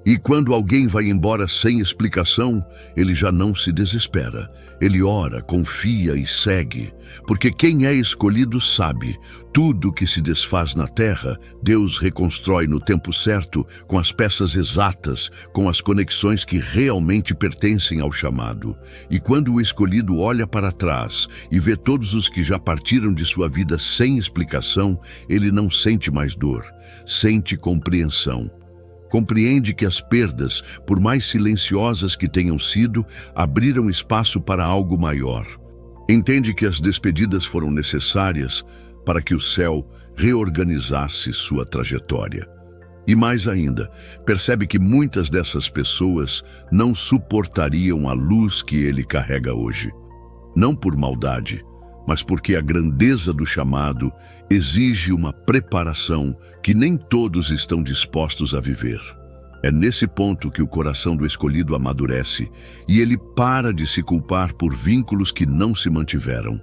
E quando alguém vai embora sem explicação, ele já não se desespera. Ele ora, confia e segue, porque quem é escolhido sabe, tudo que se desfaz na terra, Deus reconstrói no tempo certo, com as peças exatas, com as conexões que realmente pertencem ao chamado. E quando o escolhido olha para trás e vê todos os que já partiram de sua vida sem explicação, ele não sente mais dor, sente compreensão. Compreende que as perdas, por mais silenciosas que tenham sido, abriram espaço para algo maior. Entende que as despedidas foram necessárias para que o céu reorganizasse sua trajetória. E mais ainda, percebe que muitas dessas pessoas não suportariam a luz que ele carrega hoje. Não por maldade, mas porque a grandeza do chamado exige uma preparação que nem todos estão dispostos a viver. É nesse ponto que o coração do escolhido amadurece e ele para de se culpar por vínculos que não se mantiveram.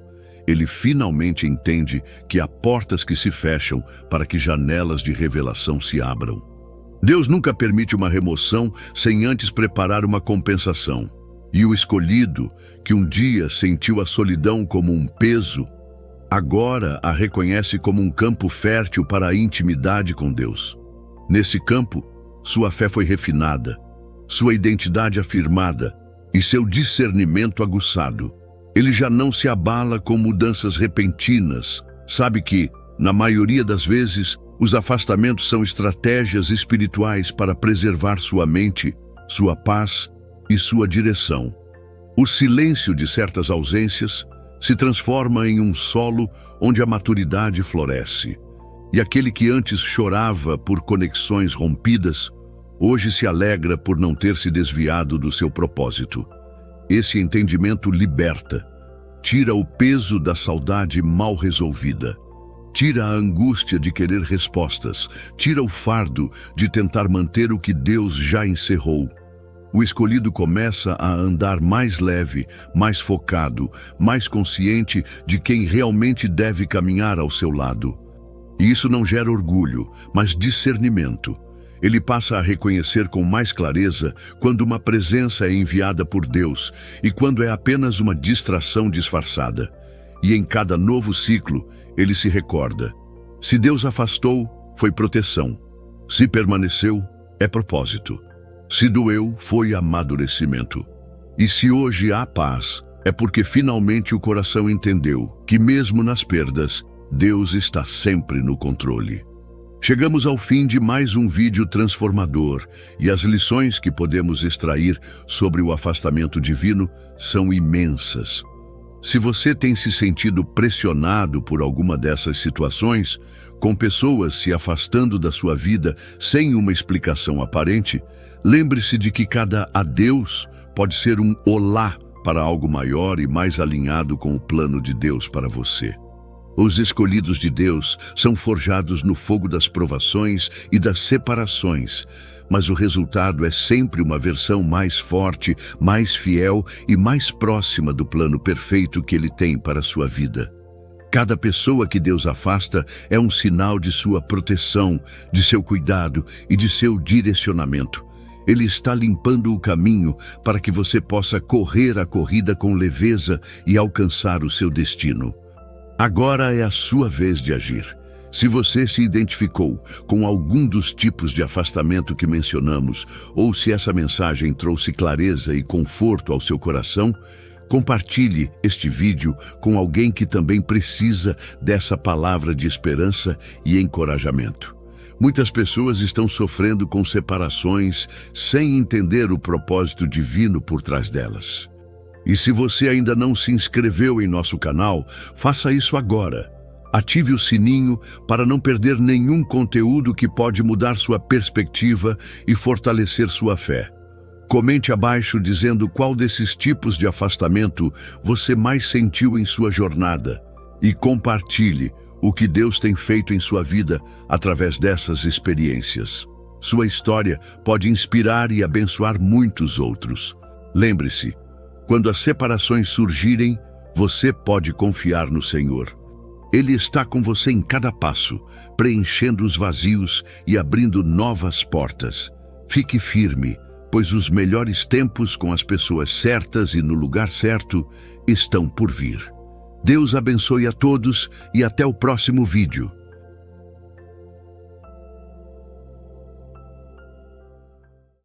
Ele finalmente entende que há portas que se fecham para que janelas de revelação se abram. Deus nunca permite uma remoção sem antes preparar uma compensação. E o escolhido, que um dia sentiu a solidão como um peso, agora a reconhece como um campo fértil para a intimidade com Deus. Nesse campo, sua fé foi refinada, sua identidade afirmada e seu discernimento aguçado. Ele já não se abala com mudanças repentinas. Sabe que, na maioria das vezes, os afastamentos são estratégias espirituais para preservar sua mente, sua paz e sua direção. O silêncio de certas ausências se transforma em um solo onde a maturidade floresce. E aquele que antes chorava por conexões rompidas, hoje se alegra por não ter se desviado do seu propósito. Esse entendimento liberta, tira o peso da saudade mal resolvida, tira a angústia de querer respostas, tira o fardo de tentar manter o que Deus já encerrou. O escolhido começa a andar mais leve, mais focado, mais consciente de quem realmente deve caminhar ao seu lado. E isso não gera orgulho, mas discernimento. Ele passa a reconhecer com mais clareza quando uma presença é enviada por Deus e quando é apenas uma distração disfarçada. E em cada novo ciclo, ele se recorda. Se Deus afastou, foi proteção. Se permaneceu, é propósito. Se doeu, foi amadurecimento. E se hoje há paz, é porque finalmente o coração entendeu que mesmo nas perdas, Deus está sempre no controle. Chegamos ao fim de mais um vídeo transformador e as lições que podemos extrair sobre o afastamento divino são imensas. Se você tem se sentido pressionado por alguma dessas situações, com pessoas se afastando da sua vida sem uma explicação aparente, lembre-se de que cada adeus pode ser um olá para algo maior e mais alinhado com o plano de Deus para você. Os escolhidos de Deus são forjados no fogo das provações e das separações, mas o resultado é sempre uma versão mais forte, mais fiel e mais próxima do plano perfeito que Ele tem para a sua vida. Cada pessoa que Deus afasta é um sinal de sua proteção, de seu cuidado e de seu direcionamento. Ele está limpando o caminho para que você possa correr a corrida com leveza e alcançar o seu destino. Agora é a sua vez de agir. Se você se identificou com algum dos tipos de afastamento que mencionamos, ou se essa mensagem trouxe clareza e conforto ao seu coração, compartilhe este vídeo com alguém que também precisa dessa palavra de esperança e encorajamento. Muitas pessoas estão sofrendo com separações sem entender o propósito divino por trás delas. E se você ainda não se inscreveu em nosso canal, faça isso agora. Ative o sininho para não perder nenhum conteúdo que pode mudar sua perspectiva e fortalecer sua fé. Comente abaixo dizendo qual desses tipos de afastamento você mais sentiu em sua jornada e compartilhe o que Deus tem feito em sua vida através dessas experiências. Sua história pode inspirar e abençoar muitos outros. Lembre-se, quando as separações surgirem, você pode confiar no Senhor. Ele está com você em cada passo, preenchendo os vazios e abrindo novas portas. Fique firme, pois os melhores tempos com as pessoas certas e no lugar certo estão por vir. Deus abençoe a todos e até o próximo vídeo.